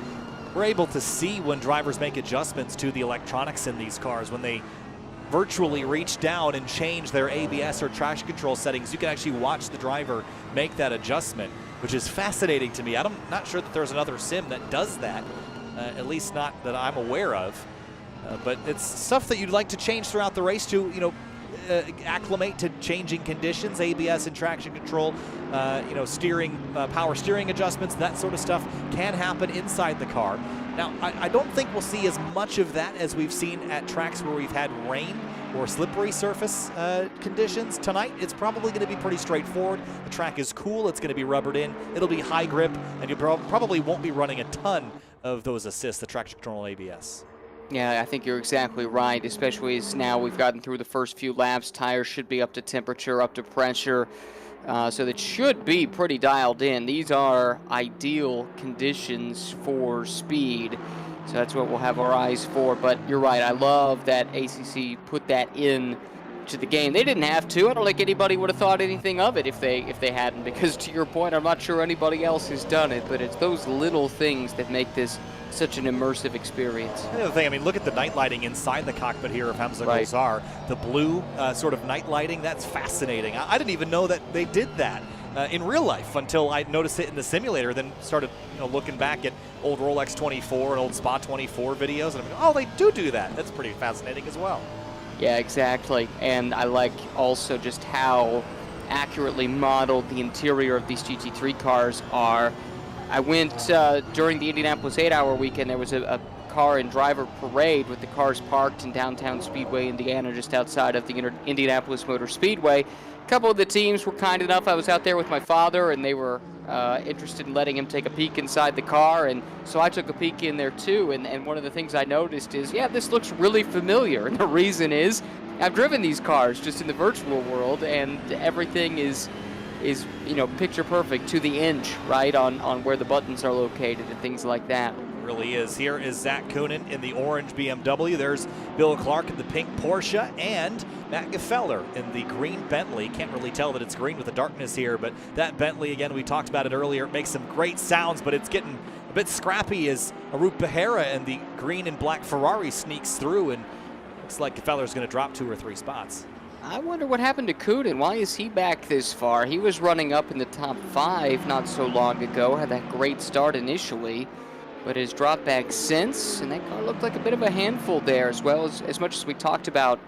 we're able to see when drivers make adjustments to the electronics in these cars. When they virtually reach down and change their ABS or traction control settings, you can actually watch the driver make that adjustment, which is fascinating to me. I'm not sure that there's another sim that does that, at least not that I'm aware of. But it's stuff that you'd like to change throughout the race to, acclimate to changing conditions, ABS and traction control, steering, power steering adjustments, that sort of stuff can happen inside the car. Now, I don't think we'll see as much of that as we've seen at tracks where we've had rain or slippery surface conditions. Tonight, it's probably going to be pretty straightforward. The track is cool, it's going to be rubbered in, it'll be high grip, and you probably won't be running a ton of those assists, the traction control and ABS. Yeah, I think you're exactly right, especially as now we've gotten through the first few laps. Tires should be up to temperature, up to pressure, so that should be pretty dialed in. These are ideal conditions for speed, so that's what we'll have our eyes for. But you're right, I love that ACC put that in to the game. They didn't have to. I don't think anybody would have thought anything of it if they hadn't, because to your point, I'm not sure anybody else has done it, but it's those little things that make this such an immersive experience. The other thing, look at the night lighting inside the cockpit here of Hamza Gulzar. The blue sort of night lighting, that's fascinating. I didn't even know that they did that in real life until I noticed it in the simulator, then started looking back at old Rolex 24 and old Spa 24 videos, and I'm like, oh, they do that. That's pretty fascinating as well. Yeah, exactly. And I like also just how accurately modeled the interior of these GT3 cars are. I went during the Indianapolis 8-hour weekend. There was a car and driver parade with the cars parked in downtown Speedway, Indiana, just outside of the Indianapolis Motor Speedway. A couple of the teams were kind enough. I was out there with my father, and they were interested in letting him take a peek inside the car, and so I took a peek in there too. And one of the things I noticed is, yeah, this looks really familiar, and the reason is I've driven these cars just in the virtual world, and everything is picture perfect to the inch, right, on where the buttons are located and things like that. Really is. Here is Zach Coonan in the orange BMW. There's Bill Clark in the pink Porsche, and Matt Gefeller in the green Bentley. Can't really tell that it's green with the darkness here, but that Bentley, again, we talked about it earlier, it makes some great sounds, but it's getting a bit scrappy as Arup Behera in the green and black Ferrari sneaks through, and looks like Gefeller's going to drop 2 or 3 spots. I wonder what happened to Coonan. Why is he back this far? He was running up in the top 5 not so long ago, had that great start initially, but has dropped back since, and that car looked like a bit of a handful there, as much as we talked about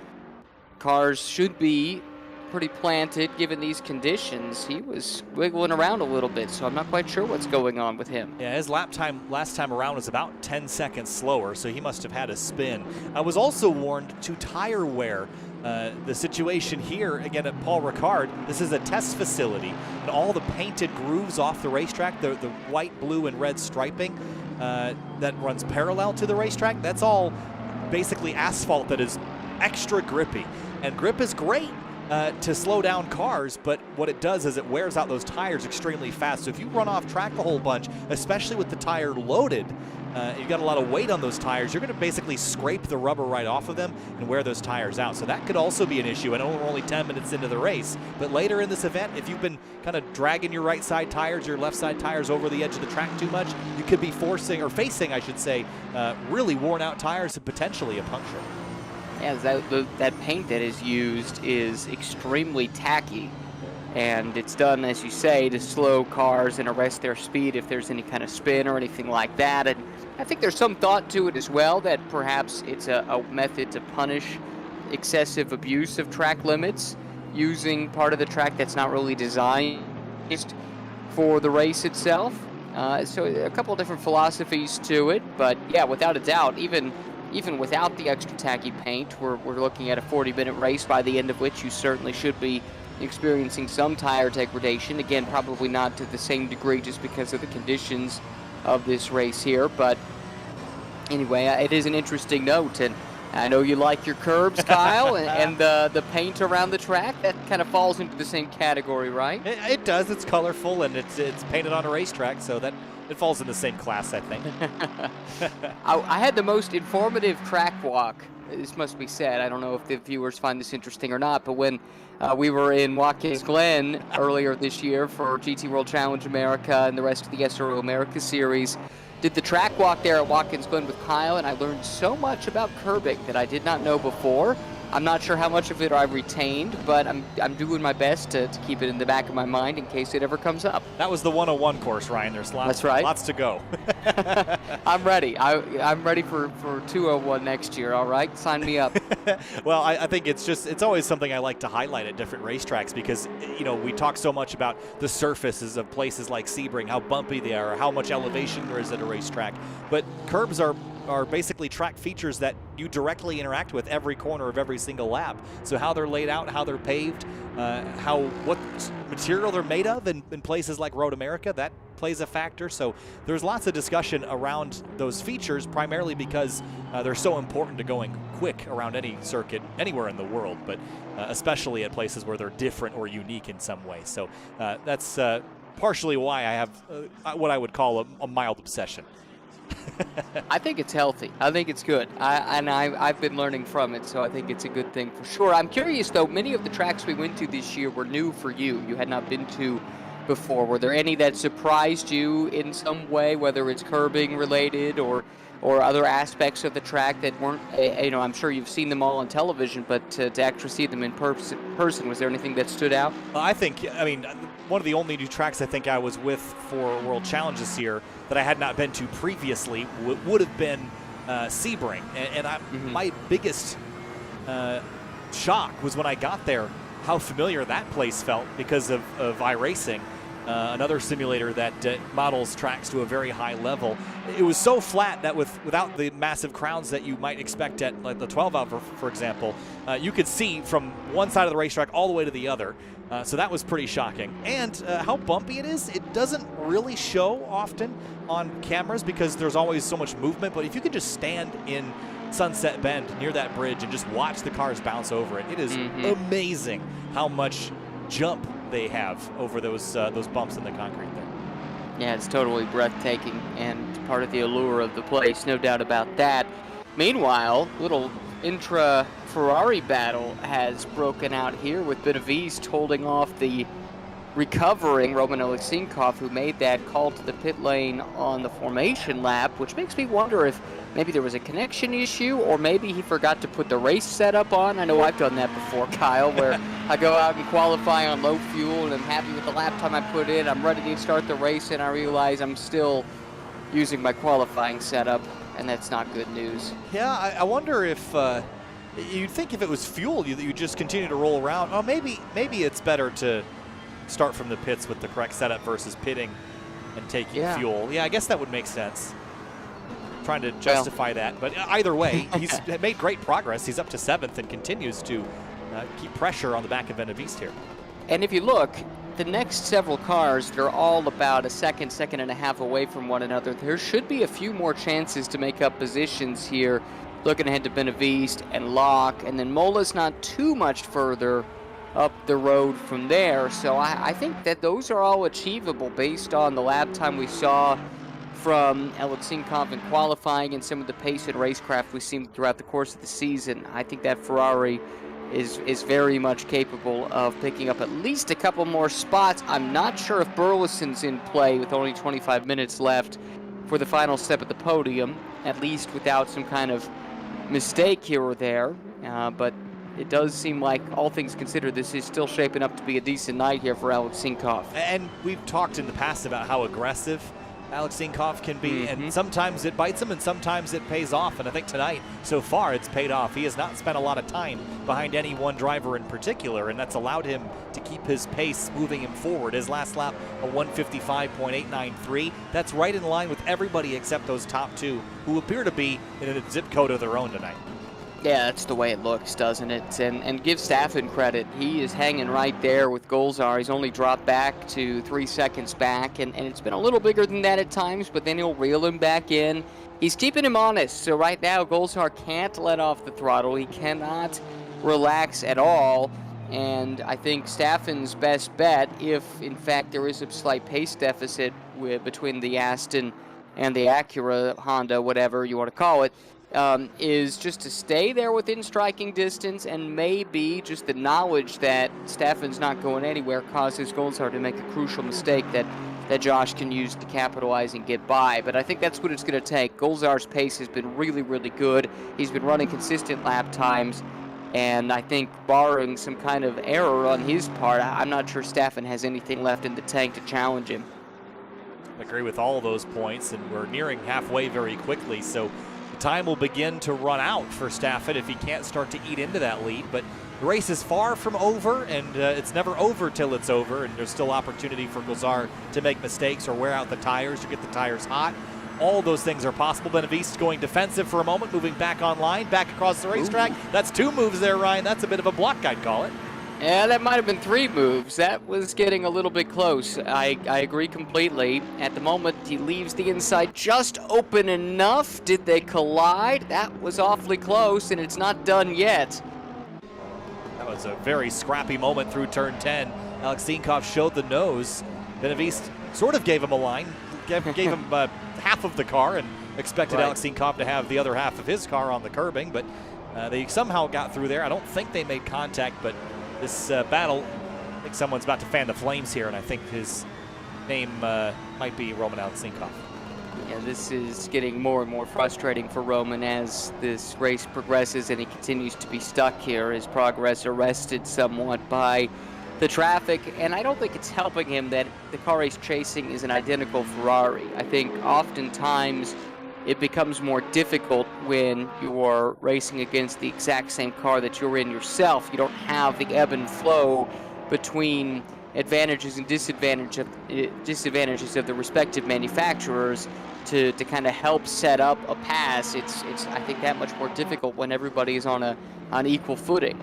cars should be pretty planted given these conditions. He was wiggling around a little bit, so I'm not quite sure what's going on with him. Yeah, his lap time last time around was about 10 seconds slower, so he must have had a spin. I was also warned to tire wear. The situation here, again at Paul Ricard, this is a test facility, and all the painted grooves off the racetrack, the white, blue, and red striping that runs parallel to the racetrack, that's all basically asphalt that is extra grippy. And grip is great to slow down cars, but what it does is it wears out those tires extremely fast. So if you run off track a whole bunch, especially with the tire loaded, you've got a lot of weight on those tires, you're going to basically scrape the rubber right off of them and wear those tires out. So that could also be an issue. I know we're only 10 minutes into the race, but later in this event, if you've been kind of dragging your right side tires, your left side tires over the edge of the track too much, you could be facing, I should say, really worn out tires and potentially a puncture. Yeah, that paint that is used is extremely tacky, and it's done, as you say, to slow cars and arrest their speed if there's any kind of spin or anything like that. And I think there's some thought to it as well, that perhaps it's a method to punish excessive abuse of track limits, using part of the track that's not really designed for the race itself. So a couple of different philosophies to it, but yeah, without a doubt, even without the extra tacky paint, we're looking at a 40-minute race by the end of which you certainly should be experiencing some tire degradation. Again, probably not to the same degree just because of the conditions of this race here. But anyway, it is an interesting note. And I know you like your curbs, Kyle, and the paint around the track. That kind of falls into the same category, right? It does. It's colorful, and it's painted on a racetrack, so that it falls in the same class, I think. I had the most informative track walk. This must be said. I don't know if the viewers find this interesting or not, but when we were in Watkins Glen earlier this year for GT World Challenge America and the rest of the SRO America Series, did the track walk there at Watkins Glen with Kyle, and I learned so much about curbing that I did not know before. I'm not sure how much of it I retained, but I'm doing my best to keep it in the back of my mind in case it ever comes up. That was the 101 course, Ryan. There's lots, That's right. Lots to go. I'm ready. I'm ready for 201 next year, all right? Sign me up. Well, I think it's always something I like to highlight at different racetracks because, we talk so much about the surfaces of places like Sebring, how bumpy they are, how much elevation there is at a racetrack. But curbs are basically track features that you directly interact with every corner of every single lap. So how they're laid out, how they're paved, what material they're made of in places like Road America, that plays a factor. So there's lots of discussion around those features, primarily because they're so important to going quick around any circuit anywhere in the world, but especially at places where they're different or unique in some way. So that's partially why I have what I would call a mild obsession. I think it's healthy. I think it's good. I've been learning from it, so I think it's a good thing for sure. I'm curious, though, many of the tracks we went to this year were new for you. You had not been to before. Were there any that surprised you in some way, whether it's curbing related or other aspects of the track that weren't, I'm sure you've seen them all on television, but to actually see them in person, was there anything that stood out? One of the only new tracks I think I was with for World Challenge this year that I had not been to previously would have been Sebring. My biggest shock was when I got there, how familiar that place felt because of iRacing. Another simulator that models tracks to a very high level. It was so flat that without the massive crowns that you might expect at like the 12-hour, for example, you could see from one side of the racetrack all the way to the other. So that was pretty shocking. And how bumpy it is, it doesn't really show often on cameras because there's always so much movement. But if you could just stand in Sunset Bend near that bridge and just watch the cars bounce over it, it is amazing how much jump they have over those bumps in the concrete there. Yeah, it's totally breathtaking and part of the allure of the place, no doubt about that. Meanwhile, little intra-Ferrari battle has broken out here with Benavides holding off the recovering Roman Alexinkov, who made that call to the pit lane on the formation lap, which makes me wonder if maybe there was a connection issue, or maybe he forgot to put the race setup on. I know I've done that before, Kyle, where I go out and qualify on low fuel, and I'm happy with the lap time I put in. I'm ready to start the race, and I realize I'm still using my qualifying setup, and that's not good news. Yeah, I wonder if you'd think if it was fuel, you just continue to roll around. Oh, maybe it's better to start from the pits with the correct setup versus pitting and taking fuel. Yeah, I guess that would make sense. Trying to justify that, but either way, he's made great progress. He's up to 7th and continues to keep pressure on the back of Benavides here. And if you look, the next several cars, they're all about a second and a half away from one another. There should be a few more chances to make up positions here. Looking ahead to Benavides and Locke, and then Mola's not too much further up the road from there. So I think that those are all achievable based on the lap time we saw from Alexinkov in qualifying and some of the pace and racecraft we've seen throughout the course of the season. I think that Ferrari is very much capable of picking up at least a couple more spots. I'm not sure if Burleson's in play with only 25 minutes left for the final step of the podium, at least without some kind of mistake here or there, but it does seem like, all things considered, this is still shaping up to be a decent night here for Alexinkov. And we've talked in the past about how aggressive Alexinkov can be, and sometimes it bites him and sometimes it pays off, and I think tonight, so far, it's paid off. He has not spent a lot of time behind any one driver in particular, and that's allowed him to keep his pace moving him forward. His last lap, a 155.893. That's right in line with everybody except those top two, who appear to be in a zip code of their own tonight. Yeah, that's the way it looks, doesn't it? And give Staffen credit. He is hanging right there with Golzar. He's only dropped back to 3 seconds back, and it's been a little bigger than that at times, but then he'll reel him back in. He's keeping him honest. So right now, Golzar can't let off the throttle. He cannot relax at all. And I think Staffen's best bet, if in fact there is a slight pace deficit between the Aston and the Acura, Honda, whatever you want to call it, is just to stay there within striking distance, and maybe just the knowledge that Staffen's not going anywhere causes Golzar to make a crucial mistake that Josh can use to capitalize and get by. But I think that's what it's going to take. Golzar's pace has been really, really good. He's been running consistent lap times, and I think barring some kind of error on his part, I'm not sure Staffen has anything left in the tank to challenge him. I agree with all of those points, and we're nearing halfway very quickly, so the time will begin to run out for Staffen if he can't start to eat into that lead. But the race is far from over, and it's never over till it's over, and there's still opportunity for Golzar to make mistakes or wear out the tires or get the tires hot. All those things are possible. Benavides going defensive for a moment, moving back online, back across the racetrack. That's 2 moves there, Ryan. That's a bit of a block, I'd call it. Yeah, that might have been 3 moves. That was getting a little bit close. I agree completely. At the moment, he leaves the inside just open enough. Did they collide? That was awfully close, and it's not done yet. That was a very scrappy moment through turn 10. Alexinkov showed the nose. Benavides sort of gave him a line, gave him half of the car, and expected Alexinkov to have the other half of his car on the curbing, but they somehow got through there. I don't think they made contact, but this battle, I think someone's about to fan the flames here, and I think his name might be Roman Alexinkov. Yeah, this is getting more and more frustrating for Roman as this race progresses and he continues to be stuck here. His progress arrested somewhat by the traffic, and I don't think it's helping him that the car he's chasing is an identical Ferrari. I think oftentimes it becomes more difficult when you're racing against the exact same car that you're in yourself. You don't have the ebb and flow between advantages and disadvantages of the respective manufacturers to kind of help set up a pass. It's I think that much more difficult when everybody is on equal footing.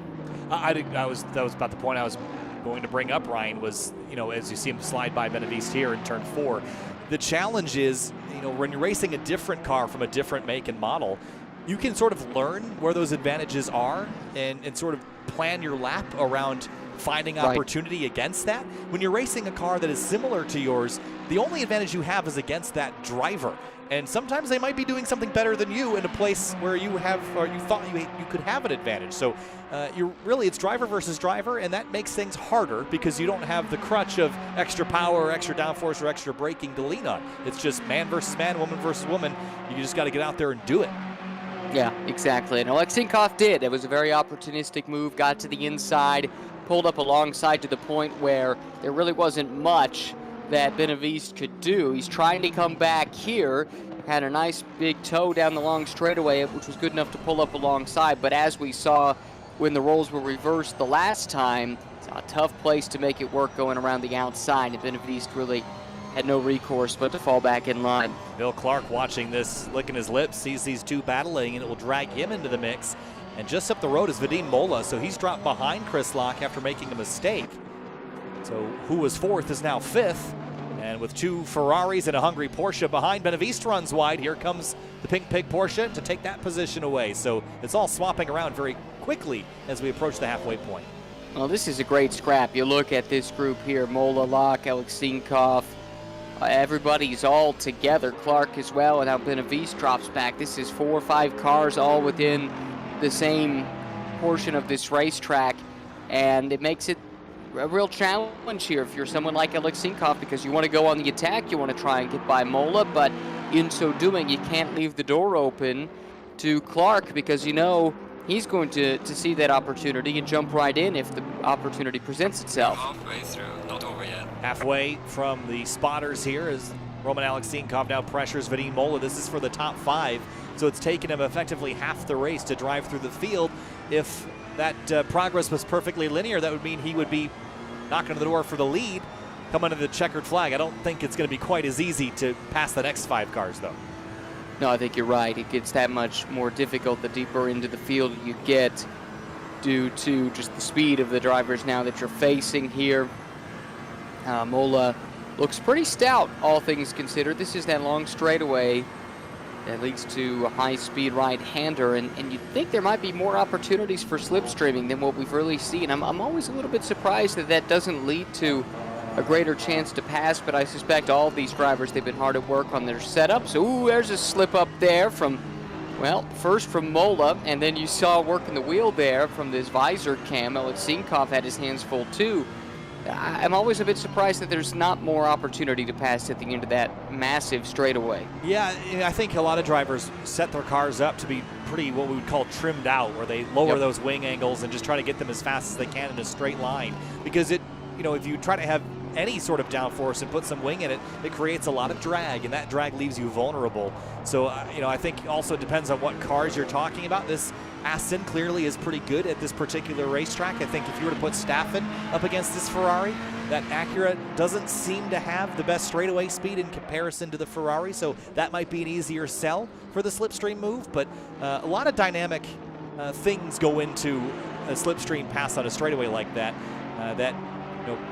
That was about the point I was going to bring up, Ryan, was, as you see him slide by Benavides here in turn 4, the challenge is, when you're racing a different car from a different make and model, you can sort of learn where those advantages are and sort of plan your lap around finding Right. opportunity against that. When you're racing a car that is similar to yours, the only advantage you have is against that driver. And sometimes they might be doing something better than you in a place where you have, or you thought you could have an advantage. So it's driver versus driver, and that makes things harder because you don't have the crutch of extra power, or extra downforce, or extra braking to lean on. It's just man versus man, woman versus woman. You just got to get out there and do it. Yeah, exactly. And Alexinkov did. It was a very opportunistic move, got to the inside, pulled up alongside to the point where there really wasn't much that Benavides could do. He's trying to come back here, had a nice big toe down the long straightaway, which was good enough to pull up alongside, but as we saw when the roles were reversed the last time, it's a tough place to make it work going around the outside, and Benavides really had no recourse but to fall back in line. Bill Clark watching this, licking his lips, sees these two battling, and it will drag him into the mix. And just up the road is Vadim Mola, so he's dropped behind Chris Locke after making a mistake. So who was fourth is now fifth. And with two Ferraris and a hungry Porsche behind, Benavides runs wide. Here comes the Pink Pig Porsche to take that position away. So it's all swapping around very quickly as we approach the halfway point. Well, this is a great scrap. You look at this group here, Mola, Locke, Alexinkov, everybody's all together. Clark as well, and now Benavides drops back. This is 4 or 5 cars all within the same portion of this racetrack, and it makes it a real challenge here if you're someone like Alexinkov, because you want to go on the attack, you want to try and get by Mola, but in so doing, you can't leave the door open to Clark, because you know he's going to see that opportunity and jump right in if the opportunity presents itself. Halfway through, not over yet. Halfway from the spotters here as Roman Alexinkov now pressures Vadim Mola. This is for the top 5, so it's taken him effectively half the race to drive through the field. If that progress was perfectly linear, that would mean he would be knocking on the door for the lead, coming to the checkered flag. I don't think it's going to be quite as easy to pass the next 5 cars, though. No, I think you're right. It gets that much more difficult the deeper into the field you get due to just the speed of the drivers now that you're facing here. Mola looks pretty stout, all things considered. This is that long straightaway that leads to a high-speed right-hander, and you'd think there might be more opportunities for slipstreaming than what we've really seen. I'm always a little bit surprised that that doesn't lead to a greater chance to pass, but I suspect all of these drivers, they've been hard at work on their setups. Ooh, there's a slip up there from, well, first from Mola, and then you saw working the wheel there from this visor cam. Alexinkov had his hands full too. I'm always a bit surprised that there's not more opportunity to pass at the end of that massive straightaway. Yeah, I think a lot of drivers set their cars up to be pretty what we would call trimmed out, where they lower those wing angles and just try to get them as fast as they can in a straight line. Because it, if you try to have any sort of downforce and put some wing in it, it creates a lot of drag, and that drag leaves you vulnerable. So, I think also it depends on what cars you're talking about. This Aston clearly is pretty good at this particular racetrack. I think if you were to put Staffen up against this Ferrari, that Acura doesn't seem to have the best straightaway speed in comparison to the Ferrari, so that might be an easier sell for the slipstream move. But a lot of dynamic things go into a slipstream pass on a straightaway like that.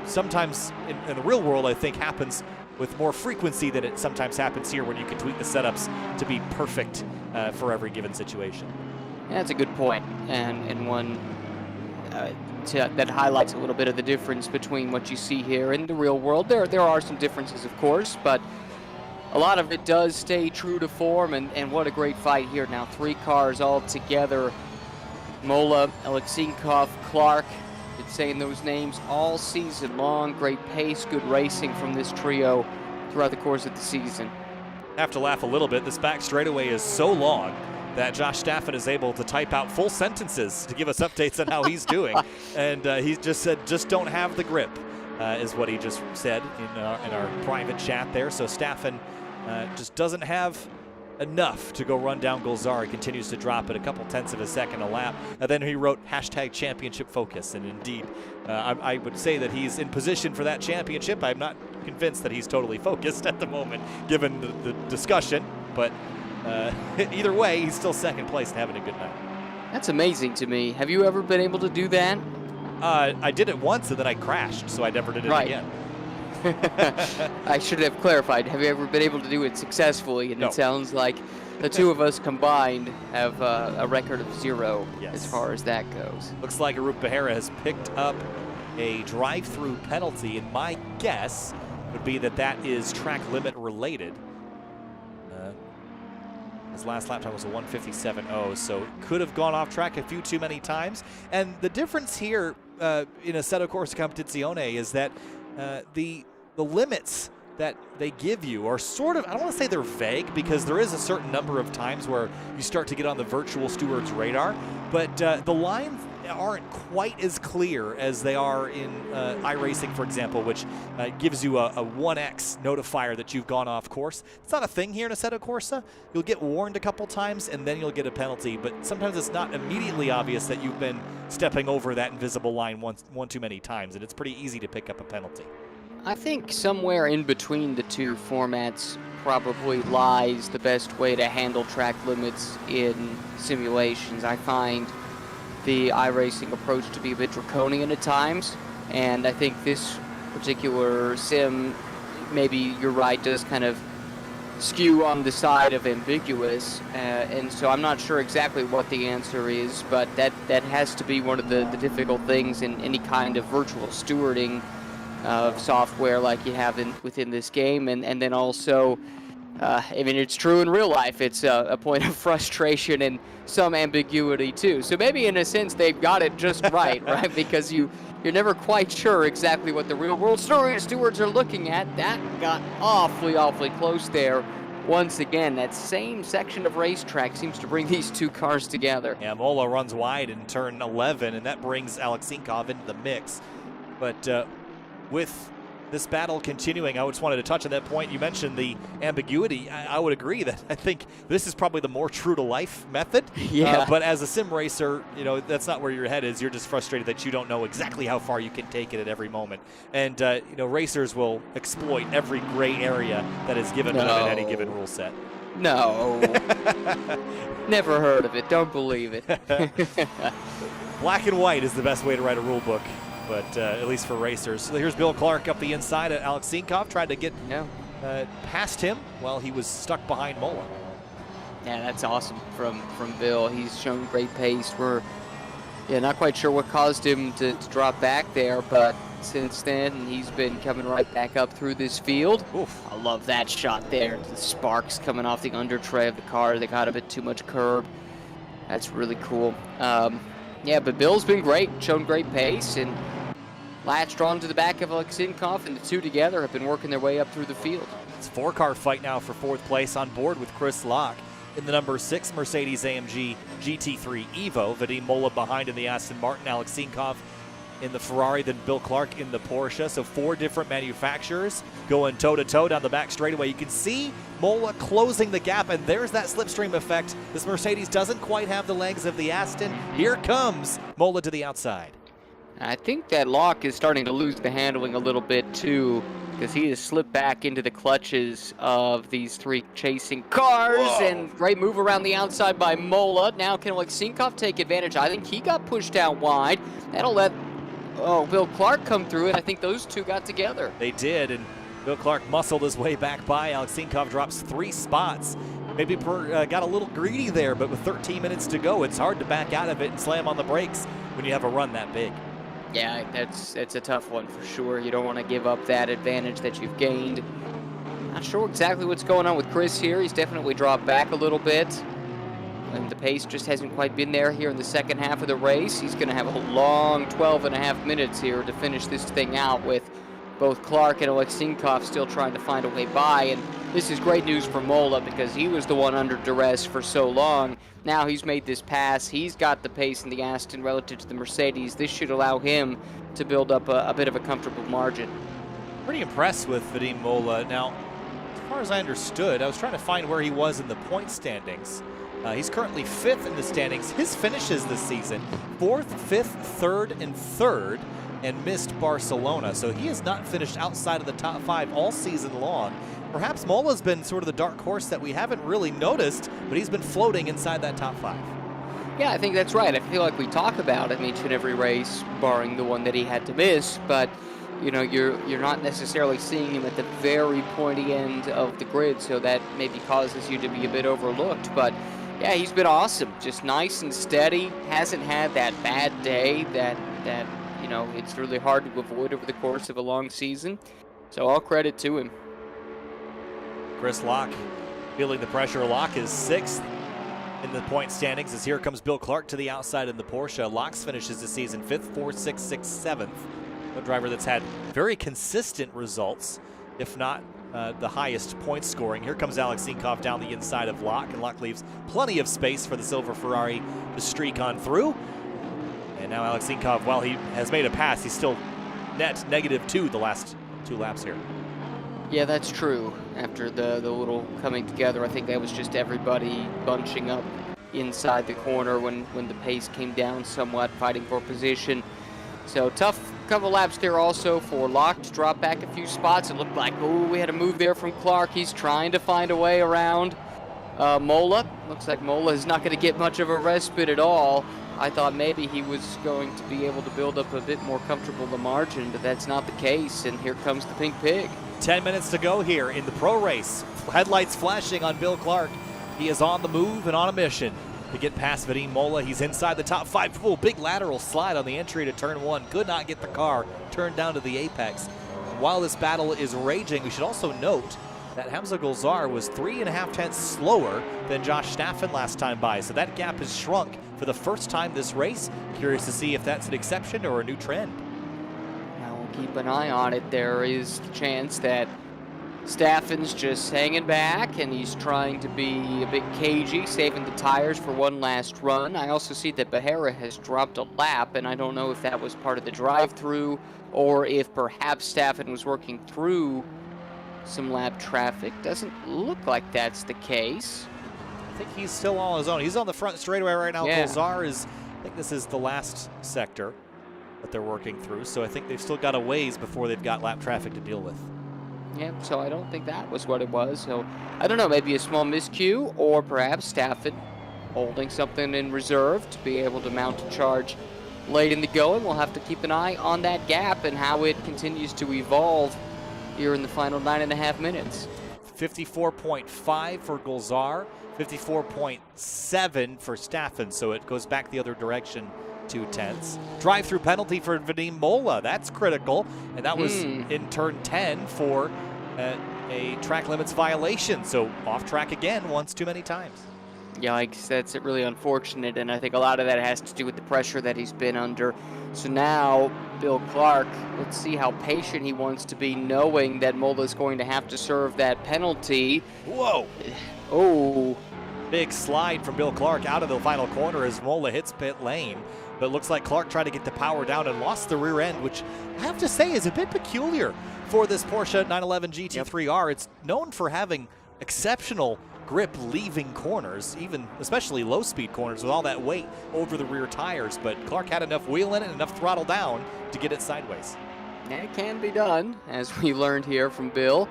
Sometimes in the real world, I think happens with more frequency than it sometimes happens here, when you can tweak the setups to be perfect for every given situation. Yeah, that's a good point, and one that highlights a little bit of the difference between what you see here in the real world. There are some differences, of course, but a lot of it does stay true to form, and what a great fight here. Now 3 cars all together. Mola, Alexinkov, Clark. Been saying those names all season long. Great pace, good racing from this trio throughout the course of the season. I have to laugh a little bit. This back straightaway is so long that Josh Staffen is able to type out full sentences to give us updates on how he's doing. And he just said, just don't have the grip, is what he just said in our private chat there. So Staffen just doesn't have enough to go run down Golzar. He continues to drop at a couple tenths of a second a lap. And then he wrote #championship focus. And indeed, I would say that he's in position for that championship. I'm not convinced that he's totally focused at the moment, given the discussion. But either way, he's still second place and having a good night. That's amazing to me. Have you ever been able to do that? I did it once and then I crashed, so I never did it again. I should have clarified. Have you ever been able to do it successfully? And No. It sounds like the two of us combined have a record of 0 as far as that goes. Looks like Arup Behera has picked up a drive-through penalty, and my guess would be that that is track limit related. His last lap time was a 1:57.0, so could have gone off track a few too many times. And the difference here in Assetto Corsa Competizione is that the limits that they give you are sort of, I don't want to say they're vague, because there is a certain number of times where you start to get on the virtual steward's radar, but the lines aren't quite as clear as they are in iRacing, for example, which gives you a 1x notifier that you've gone off course. It's not a thing here in Assetto Corsa. You'll get warned a couple times and then you'll get a penalty, but sometimes it's not immediately obvious that you've been stepping over that invisible line one too many times, and it's pretty easy to pick up a penalty. I think somewhere in between the two formats probably lies the best way to handle track limits in simulations. I find the iRacing approach to be a bit draconian at times, and I think this particular sim, maybe you're right, does kind of skew on the side of ambiguous, and so I'm not sure exactly what the answer is, but that has to be one of the difficult things in any kind of virtual stewarding of software like you have within this game, and then also I mean, it's true in real life. It's a point of frustration and some ambiguity too. So maybe in a sense they've got it just right, right? Because you're never quite sure exactly what the real world stewards are looking at. That got awfully close there. Once again, that same section of racetrack seems to bring these two cars together. Yeah, Mola runs wide in turn 11, and that brings Alexinkov into the mix. But with this battle continuing, I just wanted to touch on that point. You mentioned the ambiguity. I would agree that I think this is probably the more true-to-life method. Yeah. But as a sim racer, you know, that's not where your head is. You're just frustrated that you don't know exactly how far you can take it at every moment. And, you know, racers will exploit every gray area that is given to them in any given rule set. No. Never heard of it. Don't believe it. Black and white is the best way to write a rule book, but at least for racers. So here's Bill Clark up the inside at Alexinkov, tried to get past him while he was stuck behind Mola. Yeah, that's awesome from Bill. He's shown great pace. We're not quite sure what caused him to drop back there, but since then he's been coming right back up through this field. Oof. I love that shot there. The sparks coming off the under tray of the car. They got a bit too much curb. That's really cool. Yeah, but Bill's been great, shown great pace, and latched on to the back of Alexinkov, and the two together have been working their way up through the field. It's a four-car fight now for fourth place, on board with Chris Locke in the number 6 Mercedes-AMG GT3 Evo. Vadim Mola behind in the Aston Martin, Alexinkov in the Ferrari, then Bill Clark in the Porsche. So 4 different manufacturers going toe-to-toe down the back straightaway. You can see Mola closing the gap, and there's that slipstream effect. This Mercedes doesn't quite have the legs of the Aston. Here comes Mola to the outside. I think that Locke is starting to lose the handling a little bit too, because he has slipped back into the clutches of these 3 chasing cars. Whoa. And great move around the outside by Mola. Now can Alexinkov take advantage? I think he got pushed out wide. That'll let Bill Clark come through, and I think those two got together. They did, and Bill Clark muscled his way back by. Alexinkov drops 3 spots. Maybe got a little greedy there, but with 13 minutes to go, it's hard to back out of it and slam on the brakes when you have a run that big. Yeah, it's a tough one for sure. You don't want to give up that advantage that you've gained. Not sure exactly what's going on with Chris here. He's definitely dropped back a little bit, and the pace just hasn't quite been there here in the second half of the race. He's going to have a long 12.5 minutes here to finish this thing out, with both Clark and Alexinkov still trying to find a way by. And this is great news for Mola, because he was the one under duress for so long. Now he's made this pass. He's got the pace in the Aston relative to the Mercedes. This should allow him to build up a bit of a comfortable margin. Pretty impressed with Vadim Mola. Now, as far as I understood, I was trying to find where he was in the point standings. He's currently 5th in the standings. His finishes this season, 4th, 5th, 3rd, and 3rd, and missed Barcelona. So he has not finished outside of the top 5 all season long. Perhaps Mola's been sort of the dark horse that we haven't really noticed, but he's been floating inside that top 5. Yeah, I think that's right. I feel like we talk about it each and every race, barring the one that he had to miss, but you know, you're not necessarily seeing him at the very pointy end of the grid, so that maybe causes you to be a bit overlooked. But yeah, he's been awesome, just nice and steady. Hasn't had that bad day that you know, it's really hard to avoid over the course of a long season. So all credit to him. Chris Locke feeling the pressure. Locke is 6th in the point standings as here comes Bill Clark to the outside in the Porsche. Locke's finishes the season 5th, 4th, 6th, 6th, 7th. A driver that's had very consistent results, if not the highest point scoring. Here comes Alex Sinkoff down the inside of Locke, and Locke leaves plenty of space for the silver Ferrari to streak on through. And now Alex Sinkoff, while he has made a pass, he's still net -2 the last 2 laps here. Yeah, that's true. After the little coming together, I think that was just everybody bunching up inside the corner when the pace came down somewhat, fighting for position. So tough couple laps there also for Locke to drop back a few spots. It looked like, oh, we had a move there from Clark. He's trying to find a way around Mola. Looks like Mola is not going to get much of a respite at all. I thought maybe he was going to be able to build up a bit more comfortable the margin, but that's not the case, and here comes the Pink Pig. 10 minutes to go here in the pro race. Headlights flashing on Bill Clark. He is on the move and on a mission to get past Vadim Mola. He's inside the top 5. Oh, big lateral slide on the entry to turn 1. Could not get the car turned down to the apex. While this battle is raging, we should also note that Hamza Golzar was 3.5 tenths slower than Josh Staffen last time by. So that gap has shrunk for the first time this race. Curious to see if that's an exception or a new trend. Now we'll keep an eye on it. There is the chance that Staffen's just hanging back and he's trying to be a bit cagey, saving the tires for one last run. I also see that Behera has dropped a lap, and I don't know if that was part of the drive-through or if perhaps Staffen was working through some lap traffic. Doesn't look like that's the case. I think he's still on his own. He's on the front straightaway right now. Yeah. Golzar is, I think this is the last sector that they're working through, so I think they've still got a ways before they've got lap traffic to deal with. Yeah, so I don't think that was what it was. So I don't know, maybe a small miscue, or perhaps Staffen holding something in reserve to be able to mount a charge late in the going. We'll have to keep an eye on that gap and how it continues to evolve here in the final 9.5 minutes. 54.5 for Golzar, 54.7 for Staffen, so it goes back the other direction 2 tenths. Drive-through penalty for Vadim Mola, that's critical, and that was in turn 10 for a track limits violation, so off track again once too many times. Yikes, that's really unfortunate, and I think a lot of that has to do with the pressure that he's been under. So now, Bill Clark, let's see how patient he wants to be, knowing that Mola's going to have to serve that penalty. Whoa! Oh. Big slide from Bill Clark out of the final corner as Mola hits pit lane. But it looks like Clark tried to get the power down and lost the rear end, which I have to say is a bit peculiar for this Porsche 911 GT3R. It's known for having exceptional grip leaving corners, especially low-speed corners with all that weight over the rear tires. But Clark had enough wheel in it, enough throttle down to get it sideways. And it can be done, as we learned here from Bill.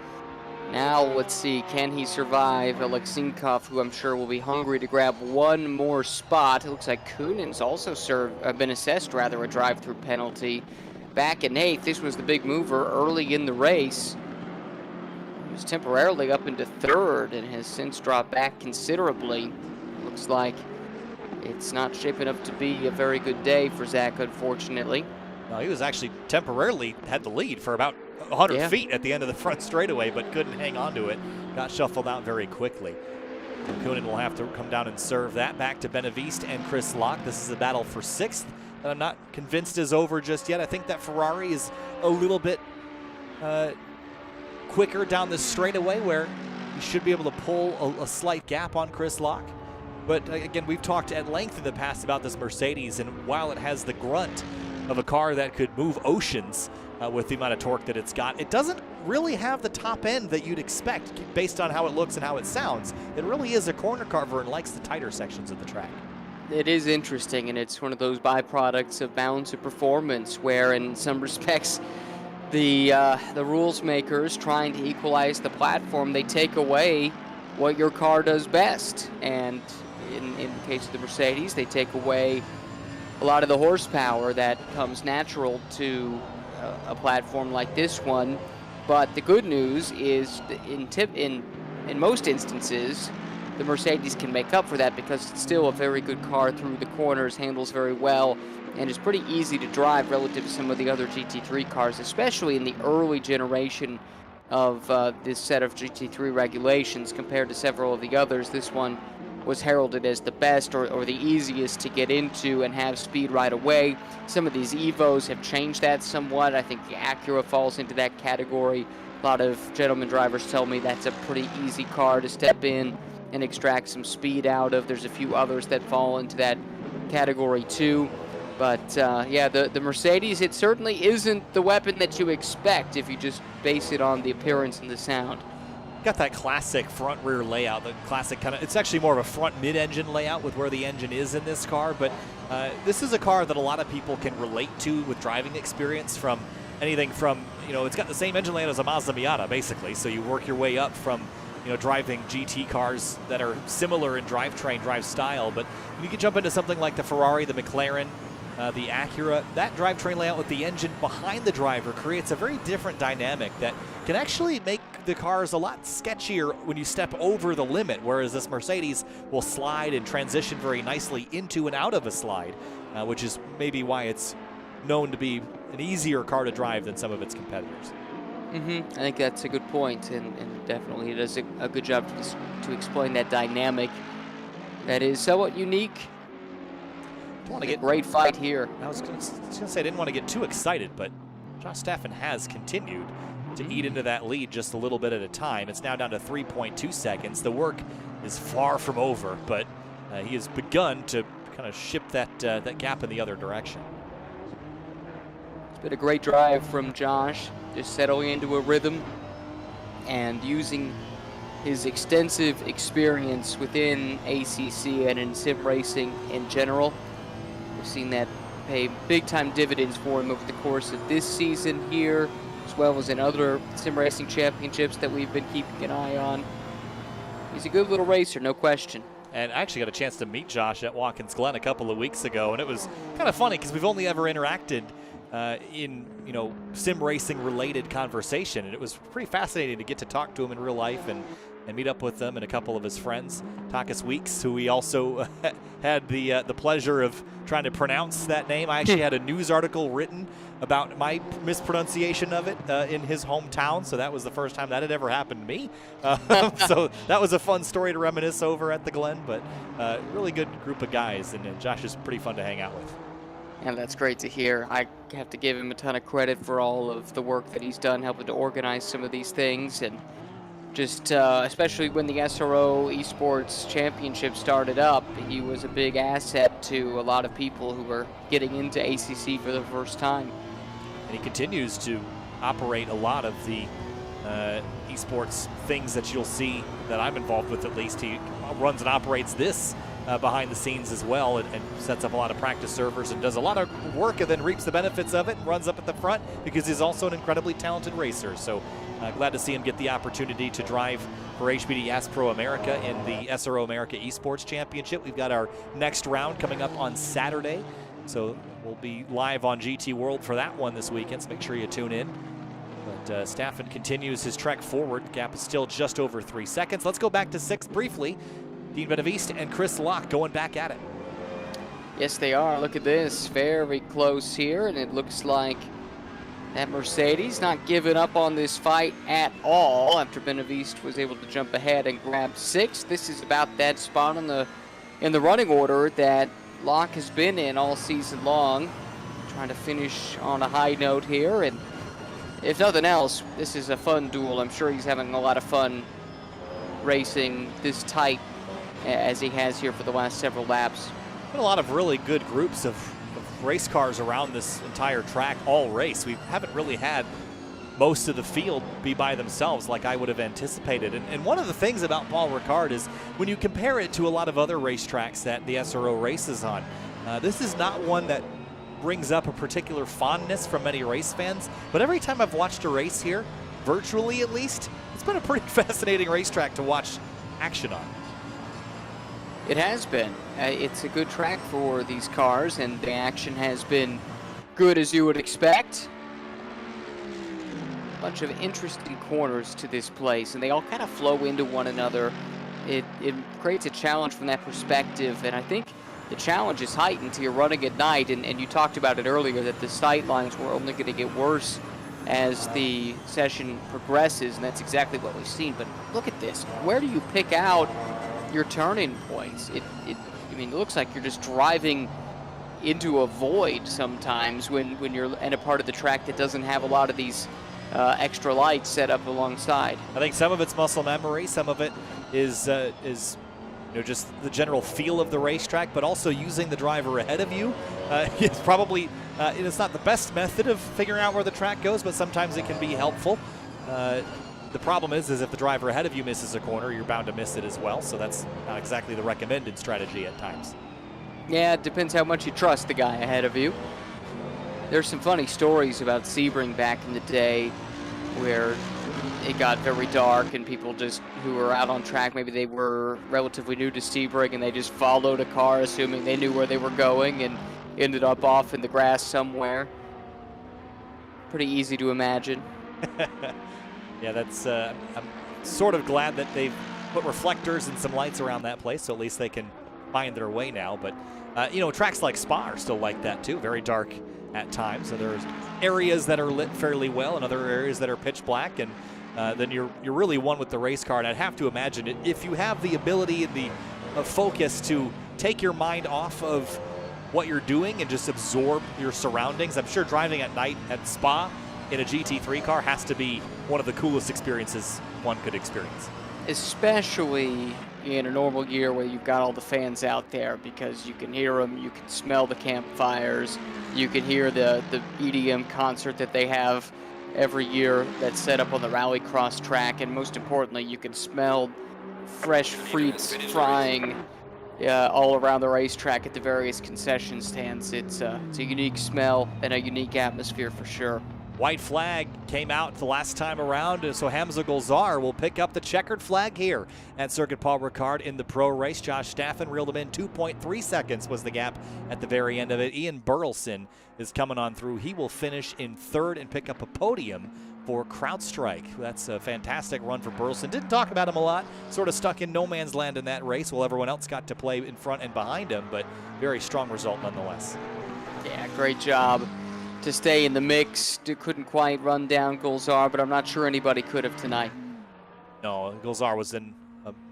Now, let's see, can he survive Alex Sinkoff, who I'm sure will be hungry to grab one more spot. It looks like Koonen's also been assessed a drive-through penalty. Back in 8th, this was the big mover early in the race. He was temporarily up into 3rd and has since dropped back considerably. Looks like it's not shaping up to be a very good day for Zach, unfortunately. No, he was actually temporarily had the lead for about 100 feet at the end of the front straightaway, but couldn't hang on to it. Got shuffled out very quickly. Koonen will have to come down and serve that back to Benaviste and Chris Locke. This is a battle for 6th that I'm not convinced is over just yet. I think that Ferrari is a little bit quicker down the straightaway where you should be able to pull a slight gap on Chris Locke. But again, we've talked at length in the past about this Mercedes, and while it has the grunt of a car that could move oceans with the amount of torque that it's got, it doesn't really have the top end that you'd expect based on how it looks and how it sounds. It really is a corner carver and likes the tighter sections of the track. It is interesting, and it's one of those byproducts of balance of performance where in some respects the rules makers trying to equalize the platform, they take away what your car does best. And in the case of the Mercedes, they take away a lot of the horsepower that comes natural to a platform like this one. But the good news is in most instances, the Mercedes can make up for that because it's still a very good car through the corners, handles very well, and is pretty easy to drive relative to some of the other GT3 cars, especially in the early generation of this set of GT3 regulations compared to several of the others. This one was heralded as the best or the easiest to get into and have speed right away. Some of these Evos have changed that somewhat. I think the Acura falls into that category. A lot of gentleman drivers tell me that's a pretty easy car to step in and extract some speed out of. There's a few others that fall into that category too. But yeah, the Mercedes, it certainly isn't the weapon that you expect if you just base it on the appearance and the sound. Got that classic front rear layout, the classic kind of, it's actually more of a front mid-engine layout with where the engine is in this car, but this is a car that a lot of people can relate to with driving experience from anything from, you know, it's got the same engine layout as a Mazda Miata basically, so you work your way up from, you know, driving GT cars that are similar in drivetrain, drive style, but you can jump into something like the Ferrari, the McLaren, the Acura. That drivetrain layout with the engine behind the driver creates a very different dynamic that can actually make the cars a lot sketchier when you step over the limit, whereas this Mercedes will slide and transition very nicely into and out of a slide, which is maybe why it's known to be an easier car to drive than some of its competitors. I think that's a good point, and definitely it does a good job to explain that dynamic that is somewhat unique. Want to get great fight here. I was going to say I didn't want to get too excited, but Josh Staffen has continued to eat into that lead just a little bit at a time. It's now down to 3.2 seconds. The work is far from over, but he has begun to kind of ship that gap in the other direction. It's been a great drive from Josh, just settling into a rhythm and using his extensive experience within ACC and in sim racing in general. We've seen that pay big-time dividends for him over the course of this season here, as well as in other sim racing championships that we've been keeping an eye on. He's a good little racer, no question. And I actually got a chance to meet Josh at Watkins Glen a couple of weeks ago, and it was kind of funny because we've only ever interacted in, you know, sim racing related conversation, and it was pretty fascinating to get to talk to him in real life and meet up with him and a couple of his friends, Takas Weeks, who we also had the pleasure of trying to pronounce that name. I actually had a news article written about my mispronunciation of it in his hometown, so that was the first time that had ever happened to me. So that was a fun story to reminisce over at the Glen, but really good group of guys, and Josh is pretty fun to hang out with. And that's great to hear. I have to give him a ton of credit for all of the work that he's done helping to organize some of these things, and just especially when the SRO Esports Championship started up, he was a big asset to a lot of people who were getting into ACC for the first time. And he continues to operate a lot of the esports things that you'll see that I'm involved with, at least. He runs and operates this behind the scenes as well, and sets up a lot of practice servers and does a lot of work and then reaps the benefits of it and runs up at the front because he's also an incredibly talented racer. So glad to see him get the opportunity to drive for HBD Pro America in the SRO America Esports Championship. We've got our next round coming up on Saturday, so we'll be live on GT World for that one this weekend, so make sure you tune in. But Staffen continues his trek forward. The gap is still just over 3 seconds. Let's go back to 6th briefly. Dean Benaviste and Chris Locke going back at it. Yes, they are. Look at this. Very close here, and it looks like that Mercedes not giving up on this fight at all after Benaviste was able to jump ahead and grab 6th. This is about that spot in the running order that Locke has been in all season long. Trying to finish on a high note here, and if nothing else, this is a fun duel. I'm sure he's having a lot of fun racing this tight as he has here for the last several laps. Been a lot of really good groups of race cars around this entire track all race. We haven't really had most of the field be by themselves like I would have anticipated. And one of the things about Paul Ricard is when you compare it to a lot of other racetracks that the SRO races on, this is not one that brings up a particular fondness from many race fans. But every time I've watched a race here, virtually at least, it's been a pretty fascinating racetrack to watch action on. It has been. It's a good track for these cars, and the action has been good as you would expect. A bunch of interesting corners to this place, and they all kind of flow into one another it creates a challenge from that perspective, and I think the challenge is heightened to you're running at night, and you talked about it earlier that the sight lines were only going to get worse as the session progresses, and that's exactly what we've seen. But look at this. Where do you pick out your turning points? I mean, it looks like you're just driving into a void sometimes when you're in a part of the track that doesn't have a lot of these extra lights set up alongside. I think some of it's muscle memory, some of it is just the general feel of the racetrack, but also using the driver ahead of you. It's probably it's not the best method of figuring out where the track goes, but sometimes it can be helpful. The problem is if the driver ahead of you misses a corner, you're bound to miss it as well. So that's not exactly the recommended strategy at times. Yeah, it depends how much you trust the guy ahead of you. There's some funny stories about Sebring back in the day where it got very dark and people just who were out on track, maybe they were relatively new to Sebring and they just followed a car assuming they knew where they were going and ended up off in the grass somewhere. Pretty easy to imagine. Yeah, that's. I'm sort of glad that they've put reflectors and some lights around that place, so at least they can find their way now. But tracks like Spa are still like that too, very dark at times. So there's areas that are lit fairly well, and other areas that are pitch black, and then you're really one with the race car. And I'd have to imagine if you have the ability and the focus to take your mind off of what you're doing and just absorb your surroundings. I'm sure driving at night at Spa in a GT3 car has to be one of the coolest experiences one could experience. Especially in a normal year where you've got all the fans out there, because you can hear them, you can smell the campfires, you can hear the EDM concert that they have every year that's set up on the Rallycross track, and most importantly, you can smell fresh fruits frying all around the racetrack at the various concession stands. It's a unique smell and a unique atmosphere for sure. White flag came out the last time around, and so Hamza Golzar will pick up the checkered flag here at Circuit Paul Ricard in the pro race. Josh Staffen reeled him in. 2.3 seconds was the gap at the very end of it. Ian Burleson is coming on through. He will finish in third and pick up a podium for CrowdStrike. That's a fantastic run for Burleson. Didn't talk about him a lot, sort of stuck in no man's land in that race while everyone else got to play in front and behind him, but very strong result nonetheless. Yeah, great job to stay in the mix. Couldn't quite run down Golzar, but I'm not sure anybody could have tonight. No, Golzar was on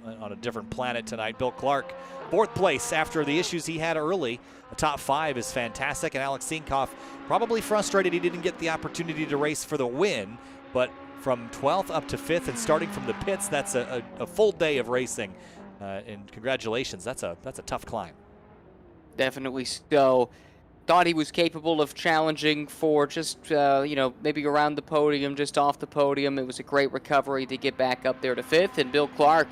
a different planet tonight. Bill Clark, fourth place after the issues he had early. The top five is fantastic, and Alex Sinkoff probably frustrated he didn't get the opportunity to race for the win, but from 12th up to 5th and starting from the pits, that's a full day of racing. And congratulations, that's a tough climb. Definitely so. Thought he was capable of challenging for just, maybe around the podium, just off the podium. It was a great recovery to get back up there to 5th, and Bill Clark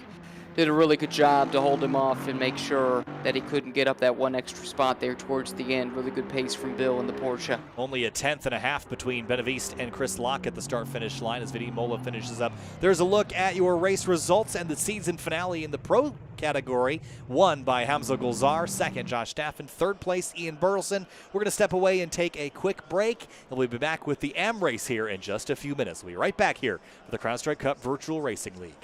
did a really good job to hold him off and make sure that he couldn't get up that one extra spot there towards the end. Really good pace from Bill in the Porsche. Only a 1/10.5 between Benaviste and Chris Locke at the start-finish line as Vidi Mola finishes up. There's a look at your race results and the season finale in the pro category. Won by Hamza Golzar, second Josh Staffen, third place Ian Burleson. We're going to step away and take a quick break, and we'll be back with the AM race here in just a few minutes. We'll be right back here for the CrowdStrike Cup Virtual Racing League.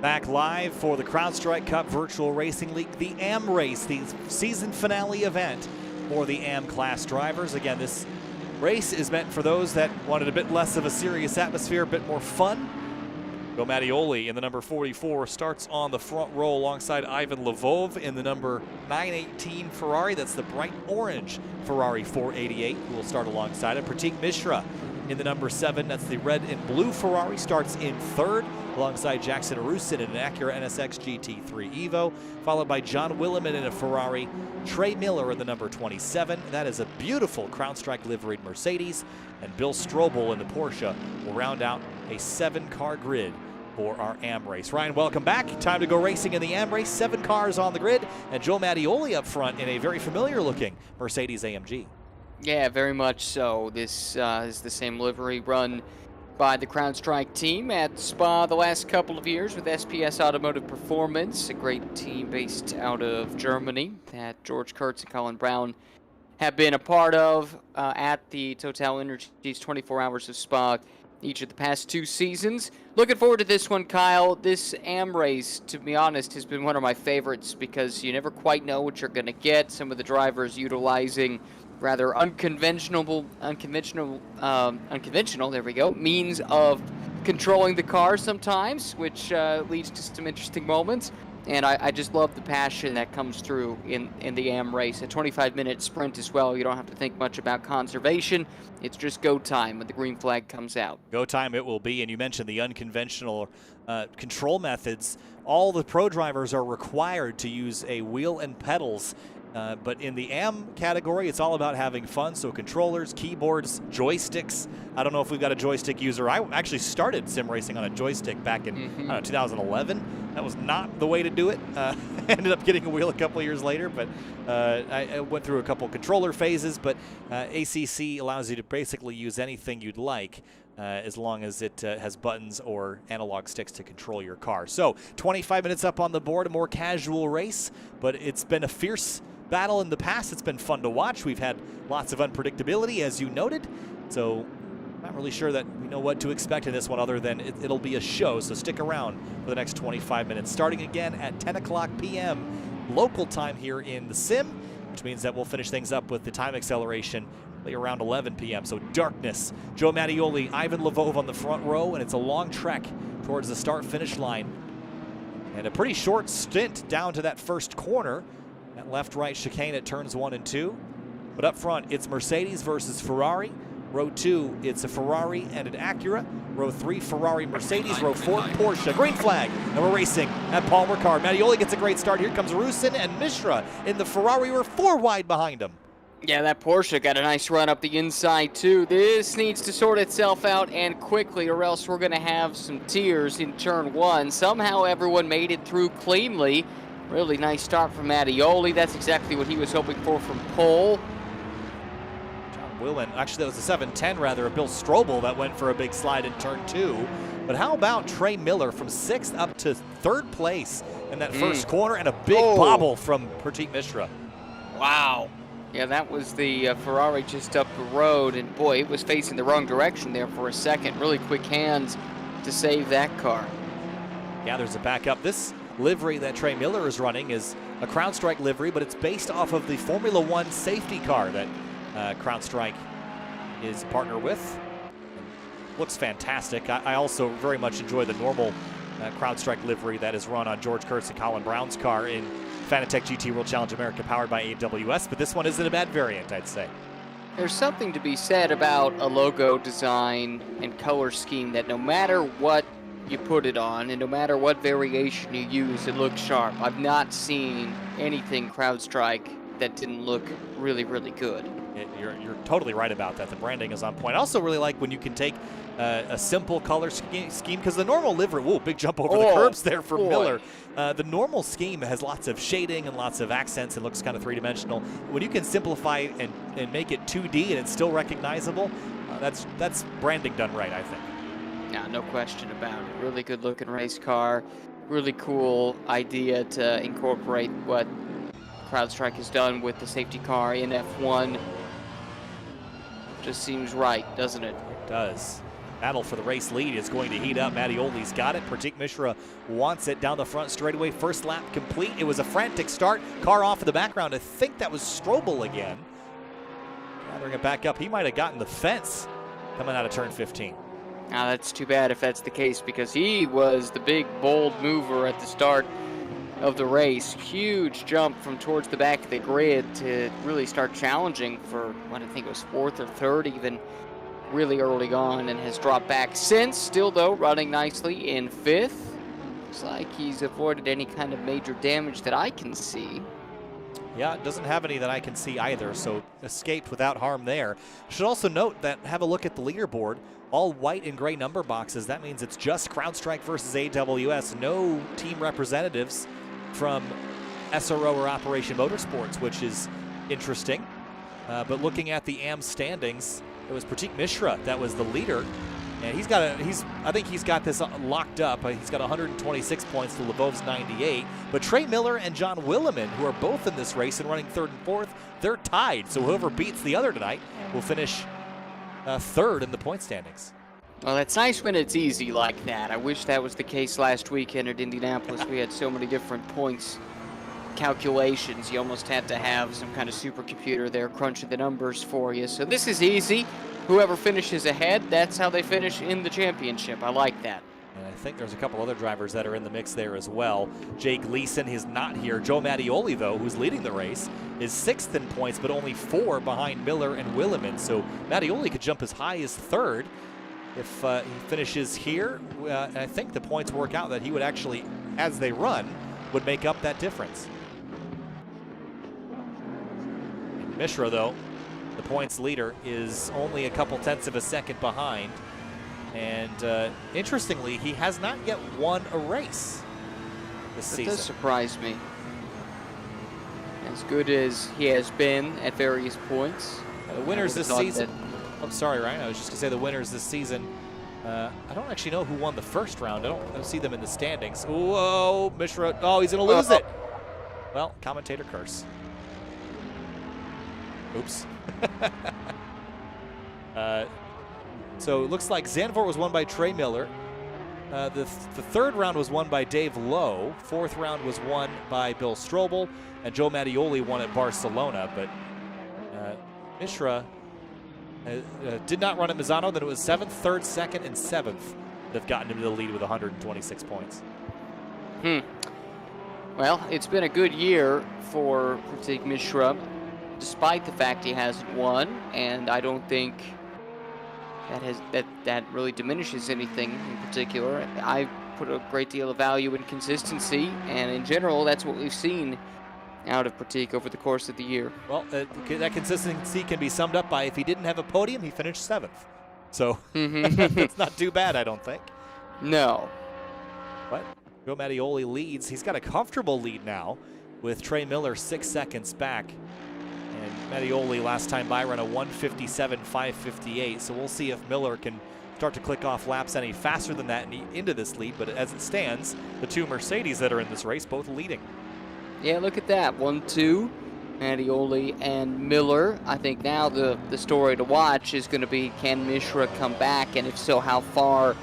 Back live for the CrowdStrike Cup Virtual Racing League, the AM Race, the season finale event for the AM class drivers. Again, this race is meant for those that wanted a bit less of a serious atmosphere, a bit more fun. Joe Mattioli in the number 44 starts on the front row alongside Ivan Lvov in the number 918 Ferrari. That's the bright orange Ferrari 488 who will start alongside it. Pratik Mishra in the number 7. That's the red and blue Ferrari. Starts in third alongside Jackson Arusin in an Acura NSX GT3 Evo, followed by John Williman in a Ferrari. Trey Miller in the number 27. That is a beautiful CrowdStrike liveried Mercedes. And Bill Strobel in the Porsche will round out a 7-car grid for our AM race. Ryan, welcome back. Time to go racing in the AM race. 7 cars on the grid, and Joe Mattioli up front in a very familiar-looking Mercedes AMG. Yeah, very much so. This is the same livery run by the CrowdStrike team at Spa the last couple of years with SPS Automotive Performance, a great team based out of Germany that George Kurtz and Colin Brown have been a part of at the Total Energies 24 Hours of Spa each of the past 2 seasons. Looking forward to this one, Kyle. This AM race, to be honest, has been one of my favorites because you never quite know what you're going to get. Some of the drivers utilizing rather unconventional, there we go, means of controlling the car sometimes, which leads to some interesting moments. And I just love the passion that comes through in the AM race. A 25-minute sprint as well. You don't have to think much about conservation. It's just go time when the green flag comes out. Go time it will be. And you mentioned the unconventional control methods. All the pro drivers are required to use a wheel and pedals. But in the AM category, it's all about having fun. So controllers, keyboards, joysticks. I don't know if we've got a joystick user. I actually started sim racing on a joystick back in 2011. That was not the way to do it. Ended up getting a wheel a couple of years later, but I went through a couple controller phases. But ACC allows you to basically use anything you'd like as long as it has buttons or analog sticks to control your car. So 25 minutes up on the board, a more casual race, but it's been a fierce battle in the past. It's been fun to watch. We've had lots of unpredictability, as you noted. So I'm not really sure that we know what to expect in this one other than it'll be a show. So stick around for the next 25 minutes, starting again at 10 o'clock p.m. local time here in the sim, which means that we'll finish things up with the time acceleration around 11 p.m. So darkness. Joe Mattioli, Ivan Lvov on the front row, and it's a long trek towards the start-finish line. And a pretty short stint down to that first corner. That left-right chicane at turns 1 and 2. But up front, it's Mercedes versus Ferrari. Row 2, it's a Ferrari and an Acura. Row 3, Ferrari, Mercedes. Row 4, Porsche. Green flag, and we're racing at Paul Ricard. Mattioli gets a great start. Here comes Rusin and Mishra in the Ferrari. We're 4 wide behind him. Yeah, that Porsche got a nice run up the inside, too. This needs to sort itself out and quickly, or else we're going to have some tears in turn 1. Somehow everyone made it through cleanly. Really nice start from Mattioli. That's exactly what he was hoping for from pole. John Willen, actually that was a 710 rather, a Bill Strobel that went for a big slide in turn 2. But how about Trey Miller from 6th up to 3rd place in that first corner, and a big bobble from Pratik Mishra. Wow. Yeah, that was the Ferrari just up the road, and boy, it was facing the wrong direction there for a second. Really quick hands to save that car. Gathers it back up. This livery that Trey Miller is running is a CrowdStrike livery, but it's based off of the Formula One safety car that CrowdStrike is a partner with. Looks fantastic. I also very much enjoy the normal CrowdStrike livery that is run on George Kurtz and Colin Brown's car in Fanatec GT World Challenge America powered by AWS, but this one isn't a bad variant, I'd say. There's something to be said about a logo design and color scheme that no matter what you put it on and no matter what variation you use, it looks sharp. I've not seen anything CrowdStrike that didn't look really, really good. You're totally right about that. The branding is on point. I also really like when you can take a simple color scheme, because the normal livery, whoa, big jump over the curbs there for Miller. The normal scheme has lots of shading and lots of accents and looks kind of three-dimensional. When you can simplify and make it 2D and it's still recognizable, that's branding done right, I think. Yeah, no question about it. Really good looking race car. Really cool idea to incorporate what CrowdStrike has done with the safety car in F1. Just seems right, doesn't it? It does. Battle for the race lead is going to heat up. Mattioli's got it. Pratik Mishra wants it down the front straightaway. First lap complete. It was a frantic start. Car off in the background. I think that was Strobel again. Gathering it back up. He might have gotten the fence coming out of turn 15. Now that's too bad if that's the case, because he was the big, bold mover at the start of the race. Huge jump from towards the back of the grid to really start challenging for what I think was 4th or 3rd even really early on, and has dropped back since. Still though running nicely in 5th. Looks like he's avoided any kind of major damage that I can see. Yeah, it doesn't have any that I can see either, so escaped without harm there. Should also note that, have a look at the leaderboard, all white and gray number boxes. That means it's just CrowdStrike versus AWS, no team representatives from SRO or Operation Motorsports, which is interesting. But looking at the AM standings, it was Pratik Mishra that was the leader, and I think he's got this locked up. He's got 126 points to Lvov's 98. But Trey Miller and John Willeman, who are both in this race and running 3rd and 4th, they're tied. So whoever beats the other tonight will finish 3rd in the point standings. Well, it's nice when it's easy like that. I wish that was the case last weekend at Indianapolis. We had so many different points calculations. You almost had to have some kind of supercomputer there crunching the numbers for you. So this is easy. Whoever finishes ahead, that's how they finish in the championship. I like that. And I think there's a couple other drivers that are in the mix there as well. Jay Gleason is not here. Joe Mattioli, though, who's leading the race, is 6th in points, but only 4 behind Miller and Willeman. So Mattioli could jump as high as 3rd if he finishes here. I think the points work out that he would actually, as they run, would make up that difference. And Mishra, though, the points leader, is only a couple tenths of a second behind. And interestingly, he has not yet won a race this season. That does surprise me. As good as he has been at various points. The winners this season. I'm sorry, Ryan. I was just going to say the winners this season. I don't actually know who won the first round. I don't see them in the standings. Whoa, Mishra. Oh, he's going to lose it. Well, commentator curse. Oops. So it looks like Zandvoort was won by Trey Miller. The 3rd round was won by Dave Lowe. 4th round was won by Bill Strobel. And Joe Mattioli won at Barcelona. But Mishra did not run at Misano. Then it was 7th, 3rd, 2nd, and 7th that have gotten into the lead with 126 points. Well, it's been a good year for Pratik Mishra, despite the fact he hasn't won, and I don't think that really diminishes anything in particular. I put a great deal of value in consistency, and in general, that's what we've seen out of Pratik over the course of the year. Well, that consistency can be summed up by if he didn't have a podium, he finished 7th. So it's not too bad, I don't think. No. But Joe Mattioli leads. He's got a comfortable lead now with Trey Miller 6 seconds back. And Mattioli last time by ran a 1:57.558. So we'll see if Miller can start to click off laps any faster than that and into this lead. But as it stands, the 2 Mercedes that are in this race both leading. Yeah, look at that. 1-2, Mattioli and Miller. I think now the story to watch is going to be, can Mishra come back? And if so, how far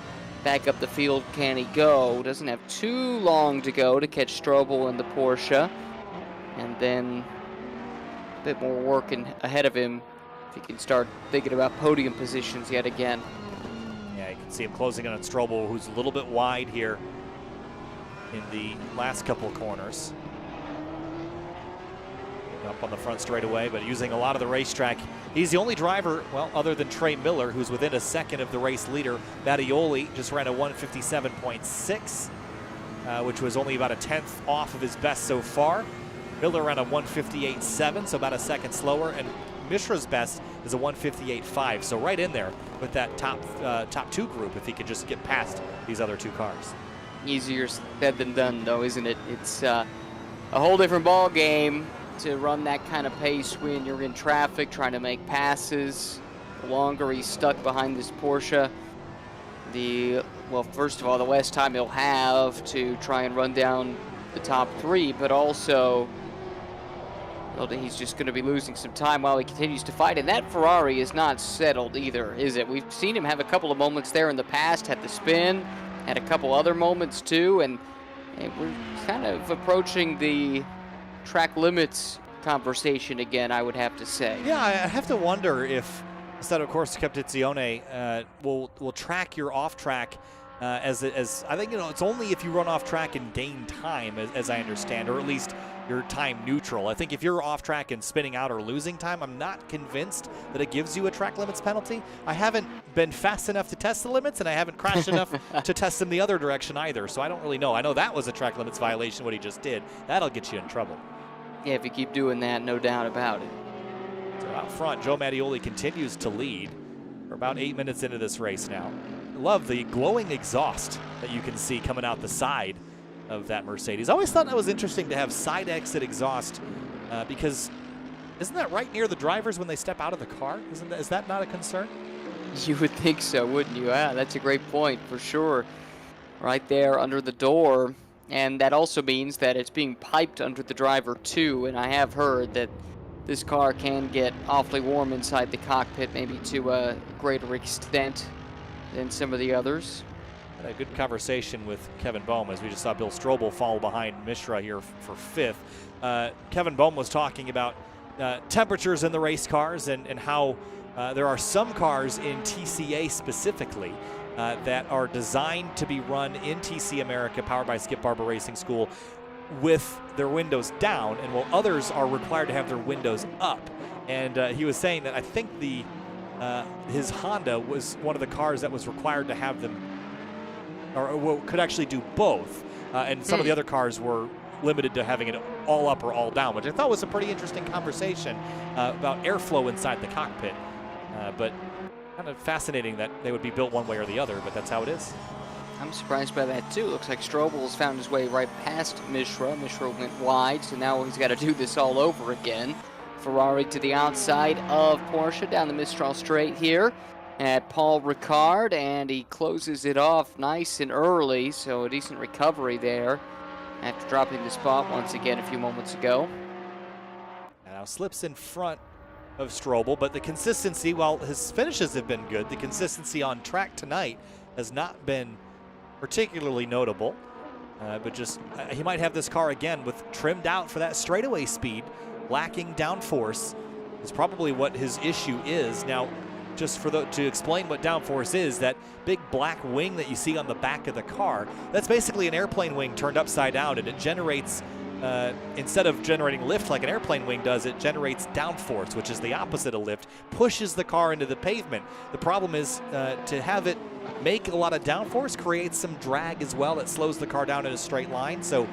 back up the field can he go? Doesn't have too long to go to catch Strobel in the Porsche. And then a bit more work ahead of him if he can start thinking about podium positions yet again. Yeah, you can see him closing in on Strobel, who's a little bit wide here in the last couple corners. Up on the front straightaway, but using a lot of the racetrack. He's the only driver, well, other than Trey Miller, who's within a second of the race leader. Mattioli just ran a 1:57.6, which was only about a tenth off of his best so far. Miller ran a 1:58.7, so about a second slower, and Mishra's best is a 1:58.5, so right in there with that top 2 group if he could just get past these other 2 cars. Easier said than done, though, isn't it? It's a whole different ball game to run that kind of pace when you're in traffic trying to make passes. The longer he's stuck behind this Porsche, well, first of all, the less time he'll have to try and run down the top 3, but also Well, he's just going to be losing some time while he continues to fight. And that Ferrari is not settled either, is it? We've seen him have a couple of moments there in the past, had the spin, had a couple other moments too, and we're kind of approaching the track limits conversation again, I would have to say. Yeah, I have to wonder if Assetto Corsa Competizione will track your off-track as I think, it's only if you run off-track and gain time, as I understand, or at least you're time neutral. I think if you're off-track and spinning out or losing time, I'm not convinced that it gives you a track limits penalty. I haven't been fast enough to test the limits, and I haven't crashed enough to test them the other direction either, so I don't really know. I know that was a track limits violation, what he just did. That'll get you in trouble. Yeah, if you keep doing that, no doubt about it. So out front, Joe Mattioli continues to lead. We're about 8 minutes into this race now. I love the glowing exhaust that you can see coming out the side of that Mercedes. I always thought that was interesting to have side exit exhaust because isn't that right near the drivers when they step out of the car? Is that not a concern? You would think so, wouldn't you? Yeah, that's a great point for sure. Right there under the door. And that also means that it's being piped under the driver too. And I have heard that this car can get awfully warm inside the cockpit, maybe to a greater extent than some of the others. Had a good conversation with Kevin Boehm as we just saw Bill Strobel fall behind Mishra here for fifth. Kevin Boehm was talking about temperatures in the race cars and how there are some cars in TCA specifically that are designed to be run in TC America, powered by Skip Barber Racing School, with their windows down, and while others are required to have their windows up. And he was saying that I think his Honda was one of the cars that was required to have them, or could actually do both. And some of the other cars were limited to having it all up or all down, which I thought was a pretty interesting conversation about airflow inside the cockpit. But kind of fascinating that they would be built one way or the other, but that's how it is. I'm surprised by that too. Looks like Strobel's found his way right past Mishra. Mishra went wide, so now he's got to do this all over again. Ferrari to the outside of Porsche down the Mistral Straight here at Paul Ricard, and he closes it off nice and early, so a decent recovery there after dropping the spot once again a few moments ago. And now slips in front of Strobel, but the consistency, while his finishes have been good, the consistency on track tonight has not been particularly notable. But just he might have this car again with trimmed out for that straightaway speed, lacking downforce is probably what his issue is. Now, just to explain what downforce is, that big black wing that you see on the back of the car, that's basically an airplane wing turned upside down, and it generates, instead of generating lift like an airplane wing does, it generates downforce, which is the opposite of lift, pushes the car into the pavement. The problem is to have it make a lot of downforce creates some drag as well that slows the car down in a straight line. So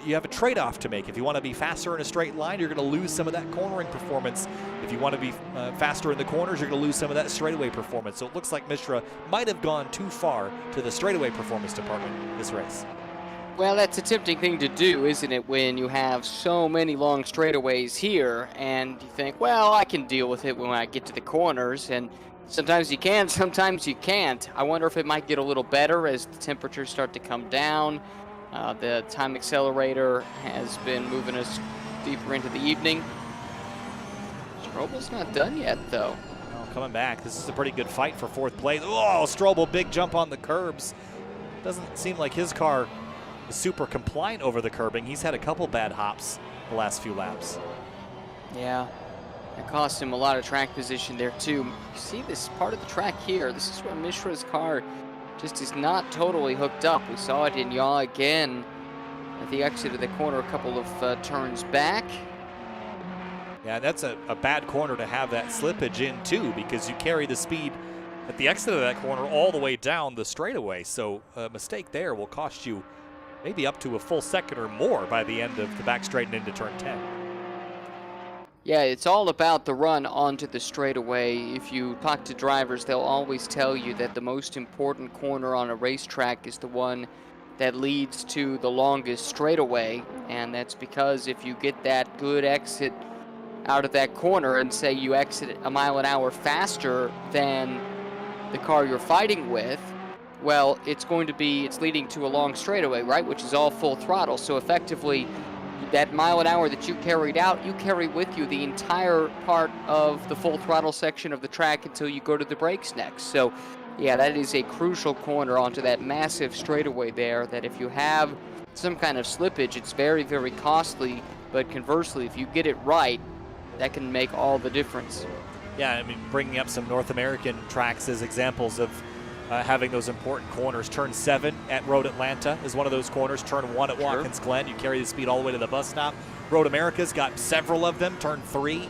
you have a trade-off to make. If you want to be faster in a straight line, you're going to lose some of that cornering performance. If you want to be faster in the corners, you're going to lose some of that straightaway performance. So it looks like Mishra might have gone too far to the straightaway performance department this race. Well, that's a tempting thing to do, isn't it, when you have so many long straightaways here, and you think, well, I can deal with it when I get to the corners, and sometimes you can, sometimes you can't. I wonder if it might get a little better as the temperatures start to come down. The time accelerator has been moving us deeper into the evening. Strobel's not done yet, though. Well, coming back, this is a pretty good fight for fourth place. Oh, Strobel, big jump on the curbs. Doesn't seem like his car is super compliant over the curbing. He's had a couple bad hops the last few laps. Yeah. It cost him a lot of track position there too. You see this part of the track here. This is where Mishra's car just is not totally hooked up. We saw it in Yaw again at the exit of the corner a couple of turns back. Yeah, that's a bad corner to have that slippage in too, because you carry the speed at the exit of that corner all the way down the straightaway. So a mistake there will cost you maybe up to a full second or more by the end of the back straight and into turn 10. Yeah, it's all about the run onto the straightaway. If you talk to drivers, they'll always tell you that the most important corner on a racetrack is the one that leads to the longest straightaway. And that's because if you get that good exit out of that corner and say you exit a mile an hour faster than the car you're fighting with, well, it's leading to a long straightaway, right? Which is all full throttle. So effectively, that mile an hour that you carried out, you carry with you the entire part of the full throttle section of the track until you go to the brakes next. So, yeah, that is a crucial corner onto that massive straightaway there, that if you have some kind of slippage, it's very, very costly. But conversely, if you get it right, that can make all the difference. Yeah, I mean, bringing up some North American tracks as examples of having those important corners. Turn 7 at Road Atlanta is one of those corners. Turn 1 at Watkins Glen. You carry the speed all the way to the bus stop. Road America's got several of them. Turn 3,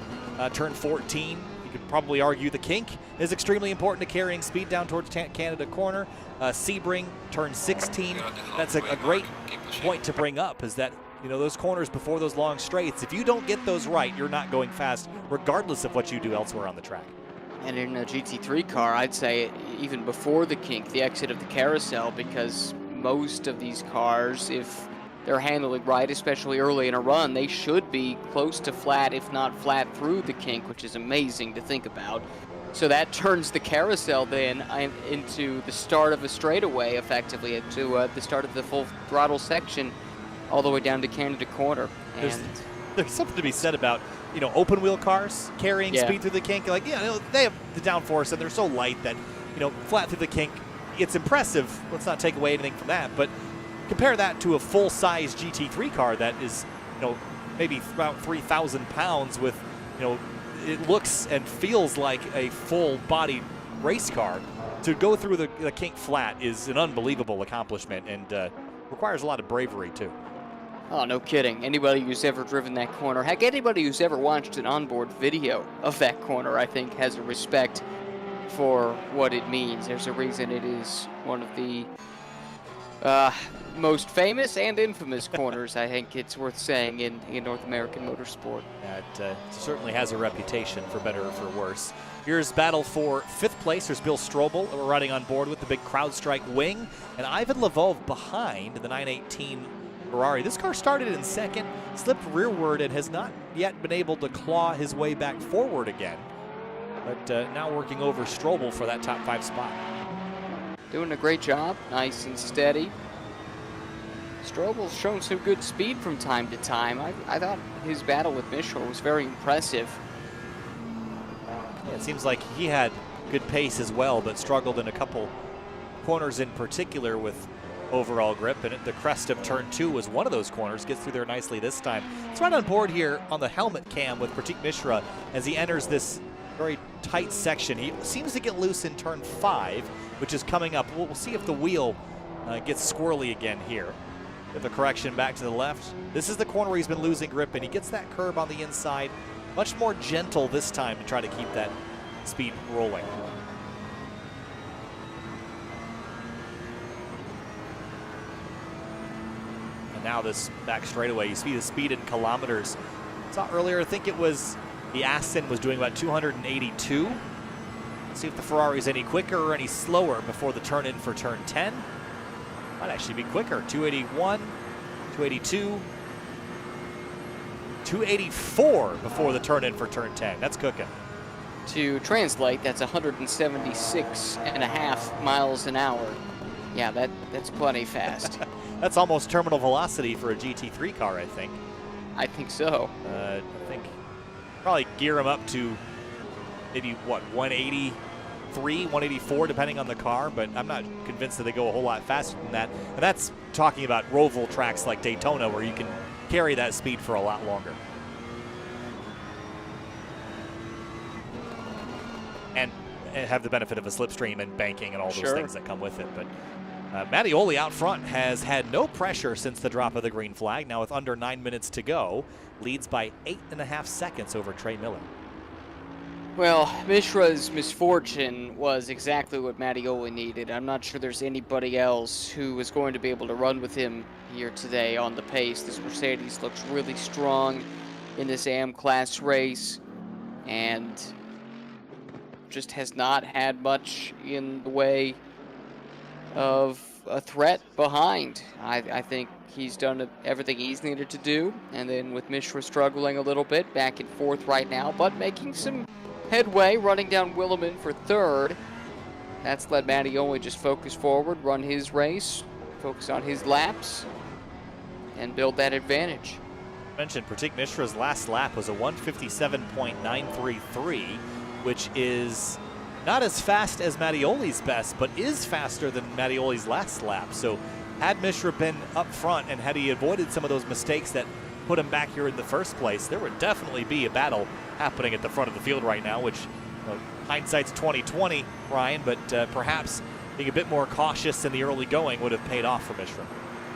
turn 14. You could probably argue the kink is extremely important to carrying speed down towards Canada Corner. Sebring, turn 16. That's a great point to bring up, is that, you know, those corners before those long straights, if you don't get those right, you're not going fast, regardless of what you do elsewhere on the track. And in a GT3 car, I'd say even before the kink, the exit of the carousel, because most of these cars, if they're handling right, especially early in a run, they should be close to flat, if not flat through the kink, which is amazing to think about. So that turns the carousel then into the start of a straightaway, effectively, into the start of the full throttle section, all the way down to Canada Corner. And there's something to be said about, you know, open wheel cars carrying speed through the kink. Like, yeah, they have the downforce and they're so light that, you know, flat through the kink, it's impressive. Let's not take away anything from that. But compare that to a full-size GT3 car that is, you know, maybe about 3,000 pounds with, you know, it looks and feels like a full-bodied race car. To go through the kink flat is an unbelievable accomplishment and requires a lot of bravery, too. Oh, no kidding. Anybody who's ever driven that corner, heck, anybody who's ever watched an onboard video of that corner, I think, has a respect for what it means. There's a reason it is one of the most famous and infamous corners, I think it's worth saying, in North American motorsport. It certainly has a reputation, for better or for worse. Here's battle for 5th place. There's Bill Strobel riding on board with the big CrowdStrike wing, and Ivan Lvov behind the 918 Ferrari. This car started in 2nd, slipped rearward, and has not yet been able to claw his way back forward again. But now working over Strobel for that top 5 spot. Doing a great job, nice and steady. Strobel's shown some good speed from time to time. I thought his battle with Mishra was very impressive. Yeah, it seems like he had good pace as well, but struggled in a couple corners in particular with overall grip, and the crest of turn 2 was one of those corners. Gets through there nicely this time. It's right on board here on the helmet cam with Pratik Mishra as he enters this very tight section. He seems to get loose in turn 5, which is coming up. We'll see if the wheel gets squirrely again here. With a correction back to the left. This is the corner where he's been losing grip, and he gets that curb on the inside. Much more gentle this time to try to keep that speed rolling. And now this back straightaway, you see the speed in kilometers. Saw earlier, I think it was the Aston was doing about 282. Let's see if the Ferrari is any quicker or any slower before the turn in for turn 10. Might actually be quicker. 281, 282, 284 before the turn in for turn 10. That's cooking. To translate, that's 176.5 miles an hour. Yeah, that's plenty fast. That's almost terminal velocity for a GT3 car, I think. I think so. I think probably gear them up to maybe, what, 183, 184, depending on the car, but I'm not convinced that they go a whole lot faster than that. And that's talking about roval tracks like Daytona, where you can carry that speed for a lot longer. And have the benefit of a slipstream and banking and all those things that come with it. But Mattioli out front has had no pressure since the drop of the green flag. Now with under 9 minutes to go, leads by 8.5 seconds over Trey Miller. Well, Mishra's misfortune was exactly what Mattioli needed. I'm not sure there's anybody else who was going to be able to run with him here today on the pace. This Mercedes looks really strong in this AM class race and just has not had much in the way of a threat behind. I think he's done everything he's needed to do, and then with Mishra struggling a little bit, back and forth right now, but making some headway, running down Williman for 3rd. That's let Mattioli just focus forward, run his race, focus on his laps, and build that advantage. Mentioned Pratik Mishra's last lap was a 157.933, which is not as fast as Mattioli's best, but is faster than Mattioli's last lap. So had Mishra been up front and had he avoided some of those mistakes that put him back here in the first place, there would definitely be a battle happening at the front of the field right now, which hindsight's 2020, Ryan, but perhaps being a bit more cautious in the early going would have paid off for Mishra.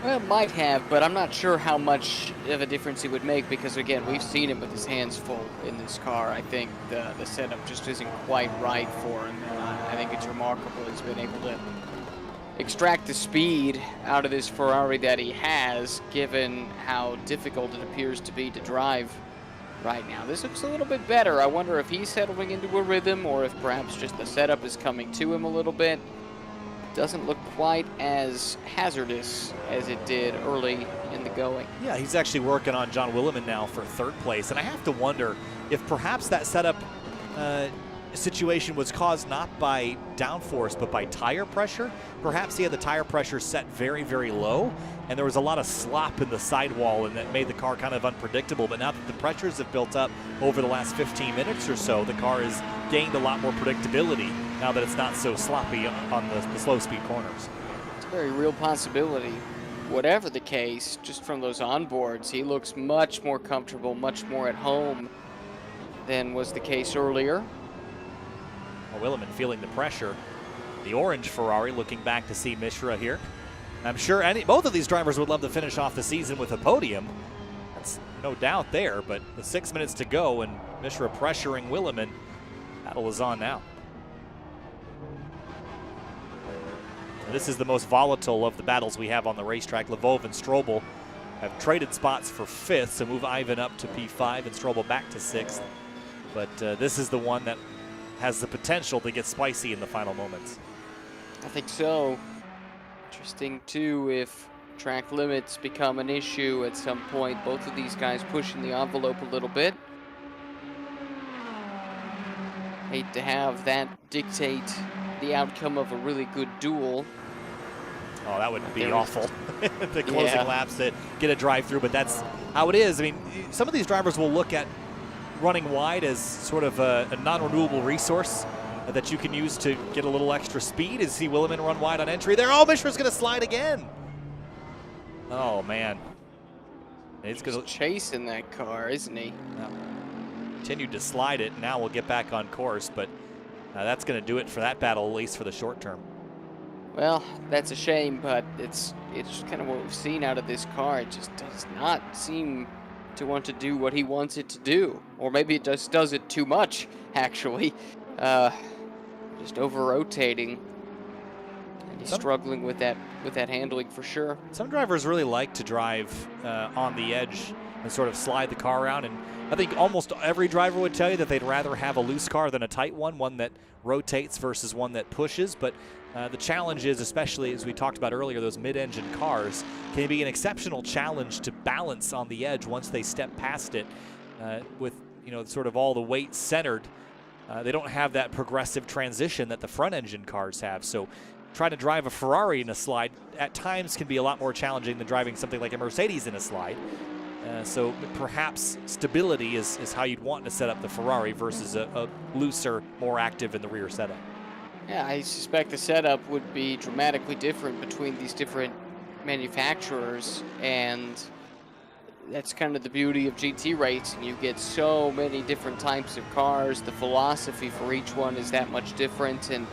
Well, it might have, but I'm not sure how much of a difference he would make because, again, we've seen him with his hands full in this car. I think the setup just isn't quite right for him. I think it's remarkable he's been able to extract the speed out of this Ferrari that he has, given how difficult it appears to be to drive right now. This looks a little bit better. I wonder if he's settling into a rhythm or if perhaps just the setup is coming to him a little bit. Doesn't look quite as hazardous as it did early in the going. Yeah, he's actually working on John Willeman now for third place, and I have to wonder if perhaps that setup situation was caused not by downforce but by tire pressure. Perhaps he had the tire pressure set very, very low, and there was a lot of slop in the sidewall, and that made the car kind of unpredictable. But now that the pressures have built up over the last 15 minutes or so, the car has gained a lot more predictability now that it's not so sloppy on the slow speed corners. It's a very real possibility. Whatever the case, just from those onboards, he looks much more comfortable, much more at home than was the case earlier. Willeman feeling the pressure. The orange Ferrari looking back to see Mishra here. I'm sure both of these drivers would love to finish off the season with a podium. That's no doubt there, but with 6 minutes to go and Mishra pressuring Willeman, battle is on now. And this is the most volatile of the battles we have on the racetrack. Lvov and Strobel have traded spots for 5th, so move Ivan up to P5 and Strobel back to 6th. But this is the one that has the potential to get spicy in the final moments. I think so. Interesting, too, if track limits become an issue at some point. Both of these guys pushing the envelope a little bit. Hate to have that dictate the outcome of a really good duel. Oh, that would be awful. The closing laps to get a drive-through, but that's how it is. I mean, some of these drivers will look at running wide as sort of a non-renewable resource that you can use to get a little extra speed. Is see Willeman run wide on entry there. Oh, Mishra's going to slide again. Oh, man. He's going to chasing that car, isn't he? Continued to slide it. Now we'll get back on course, but that's going to do it for that battle, at least for the short term. Well, that's a shame, but it's kind of what we've seen out of this car. It just does not seem to want to do what he wants it to do, or maybe it just does it too much, actually. Just over-rotating, and he's struggling with that handling for sure. Some drivers really like to drive on the edge and sort of slide the car around, and I think almost every driver would tell you that they'd rather have a loose car than a tight one that rotates versus one that pushes. But the challenge is, especially as we talked about earlier, those mid-engine cars can be an exceptional challenge to balance on the edge once they step past it with sort of all the weight centered. They don't have that progressive transition that the front-engine cars have. So trying to drive a Ferrari in a slide at times can be a lot more challenging than driving something like a Mercedes in a slide. So perhaps stability is how you'd want to set up the Ferrari versus a looser, more active in the rear setup. Yeah, I suspect the setup would be dramatically different between these different manufacturers, and that's kind of the beauty of GT racing. You get so many different types of cars. The philosophy for each one is that much different, and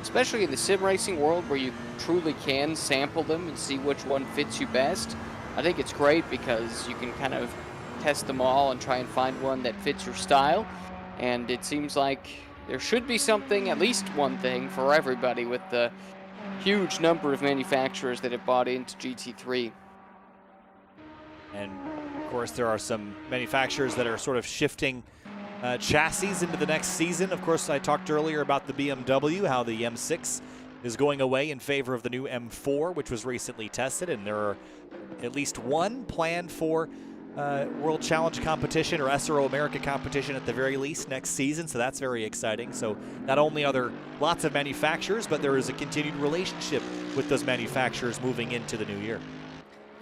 especially in the sim racing world where you truly can sample them and see which one fits you best. I think it's great because you can kind of test them all and try and find one that fits your style, and it seems like there should be something, at least one thing, for everybody with the huge number of manufacturers that have bought into GT3. And of course, there are some manufacturers that are sort of shifting chassis into the next season. Of course, I talked earlier about the BMW, how the M6 is going away in favor of the new M4, which was recently tested, and there are at least one planned for World Challenge competition or SRO America competition at the very least next season, so that's very exciting. So not only are there lots of manufacturers, but there is a continued relationship with those manufacturers moving into the new year.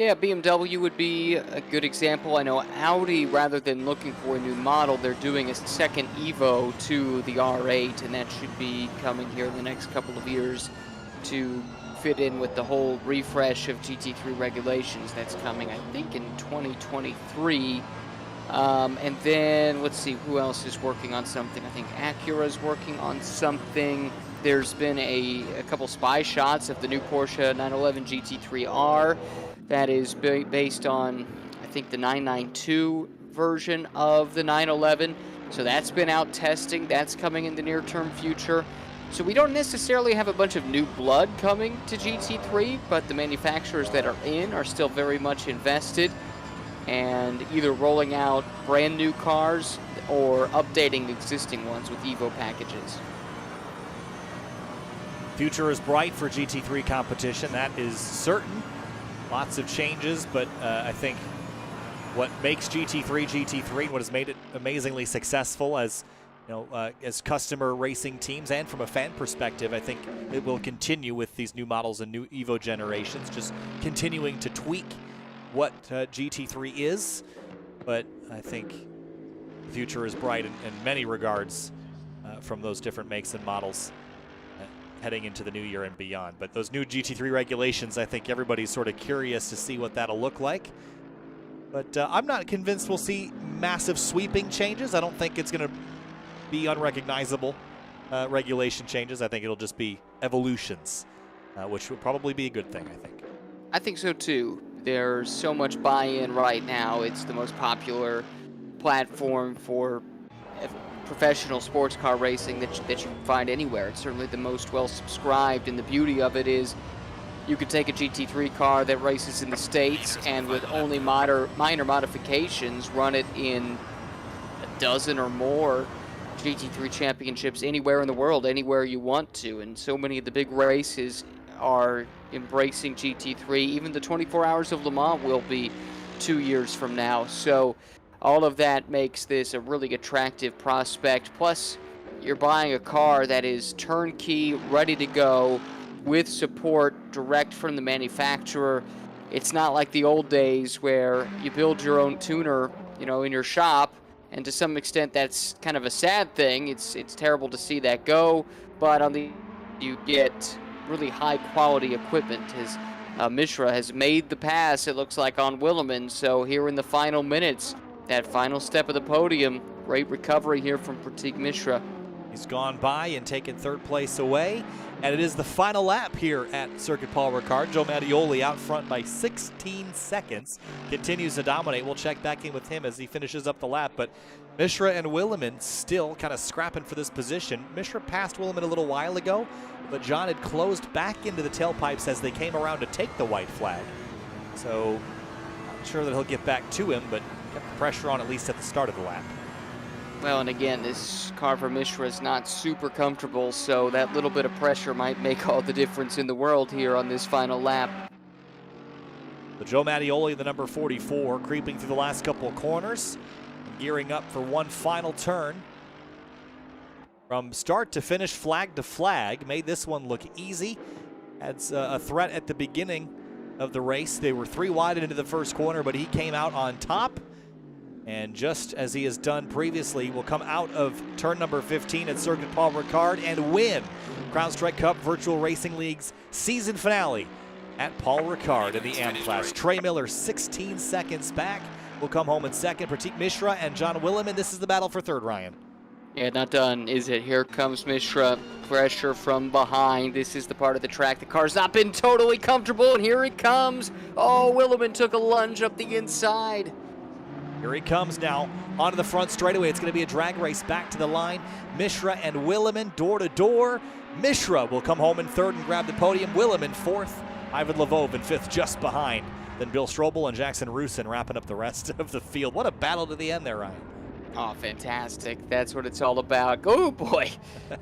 Yeah, BMW would be a good example. I know Audi, rather than looking for a new model, they're doing a second Evo to the R8, and that should be coming here in the next couple of years to fit in with the whole refresh of GT3 regulations that's coming, I think, in 2023. And then, let's see, who else is working on something? I think Acura's working on something. There's been a couple spy shots of the new Porsche 911 GT3R that is based on, I think, the 992 version of the 911. So that's been out testing. That's coming in the near-term future. So we don't necessarily have a bunch of new blood coming to GT3, but the manufacturers that are in are still very much invested and either rolling out brand new cars or updating existing ones with Evo packages. Future is bright for GT3 competition, that is certain. Lots of changes, but I think what makes GT3 what has made it amazingly successful as as customer racing teams and from a fan perspective, I think it will continue with these new models and new Evo generations, just continuing to tweak what GT3 is. But I think the future is bright in many regards from those different makes and models heading into the new year and beyond. But those new GT3 regulations, I think everybody's sort of curious to see what that'll look like. But I'm not convinced we'll see massive sweeping changes. I don't think it's going to be unrecognizable regulation changes. I think it'll just be evolutions, which would probably be a good thing, I think. I think so too. There's so much buy-in right now. It's the most popular platform for professional sports car racing that you can find anywhere. It's certainly the most well-subscribed, and the beauty of it is you could take a GT3 car that races in the States and with only minor modifications run it in a dozen or more GT3 championships anywhere in the world, anywhere you want to. And so many of the big races are embracing GT3. Even the 24 Hours of Le Mans will be 2 years from now. So all of that makes this a really attractive prospect. Plus, you're buying a car that is turnkey, ready to go, with support direct from the manufacturer. It's not like the old days where you build your own tuner, in your shop, and to some extent that's kind of a sad thing. It's terrible to see that go, but you get really high quality equipment. As Mishra has made the pass, it looks like, on Williman. So here in the final minutes, that final step of the podium, great recovery here from Pratik Mishra. He's gone by and taken third place away, and it is the final lap here at Circuit Paul Ricard. Joe Mattioli out front by 16 seconds, continues to dominate. We'll check back in with him as he finishes up the lap, but Mishra and Williman still kind of scrapping for this position. Mishra passed Williman a little while ago, but John had closed back into the tailpipes as they came around to take the white flag. So not sure that he'll get back to him, but kept the pressure on at least at the start of the lap. Well, and again, this car for Mishra is not super comfortable, so that little bit of pressure might make all the difference in the world here on this final lap. So Joe Mattioli, the number 44, creeping through the last couple of corners, gearing up for one final turn. From start to finish, flag to flag, made this one look easy. Had a threat at the beginning of the race. They were 3 wide into the first corner, but he came out on top. And just as he has done previously, will come out of turn number 15 at Circuit Paul Ricard and win CrowdStrike Cup Virtual Racing League's season finale at Paul Ricard in the AM class. Trey Miller 16 seconds back, will come home in second. Pratik Mishra and John Williman. This is the battle for third, Ryan. Yeah, not done, is it? Here comes Mishra. Pressure from behind. This is the part of the track the car's not been totally comfortable, and here it comes. Oh, Williman took a lunge up the inside. Here he comes now onto the front straightaway. It's going to be a drag race back to the line. Mishra and Williman door to door. Mishra will come home in third and grab the podium. Williman fourth. Ivan Lvov in fifth, just behind. Then Bill Strobel and Jackson Rusin wrapping up the rest of the field. What a battle to the end there, Ryan. Oh, fantastic. That's what it's all about. Oh, boy.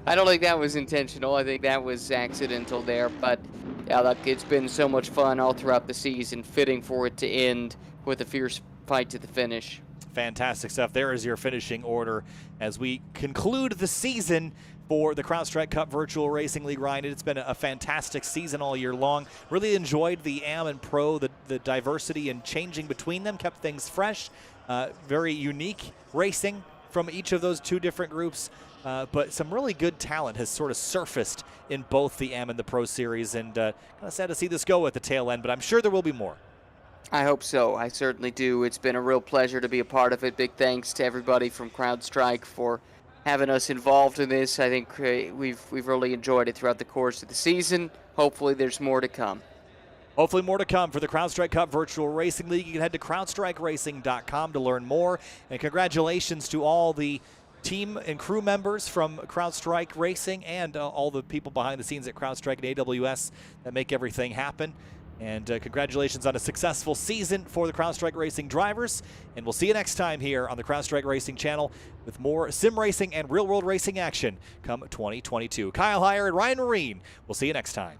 I don't think that was intentional. I think that was accidental there. But, yeah, look, it's been so much fun all throughout the season. Fitting for it to end with a fierce fight to the finish. Fantastic stuff. There is your finishing order as we conclude the season for the CrowdStrike Cup Virtual Racing League. Ryan, it's been a fantastic season all year long. Really enjoyed the AM and Pro, the the diversity and changing between them kept things fresh. Very unique racing from each of those two different groups. But some really good talent has sort of surfaced in both the AM and the Pro Series, and kind of sad to see this go at the tail end, but I'm sure there will be more. I hope so. I certainly do. It's been a real pleasure to be a part of it. Big thanks to everybody from CrowdStrike for having us involved in this. I think we've really enjoyed it throughout the course of the season. Hopefully there's more to come. Hopefully more to come for the CrowdStrike Cup Virtual Racing League. You can head to crowdstrikeracing.com to learn more. And congratulations to all the team and crew members from CrowdStrike Racing and all the people behind the scenes at CrowdStrike and AWS that make everything happen. And congratulations on a successful season for the CrowdStrike Racing drivers. And we'll see you next time here on the CrowdStrike Racing channel with more sim racing and real-world racing action come 2022. Kyle Heyer and Ryan Marine. We'll see you next time.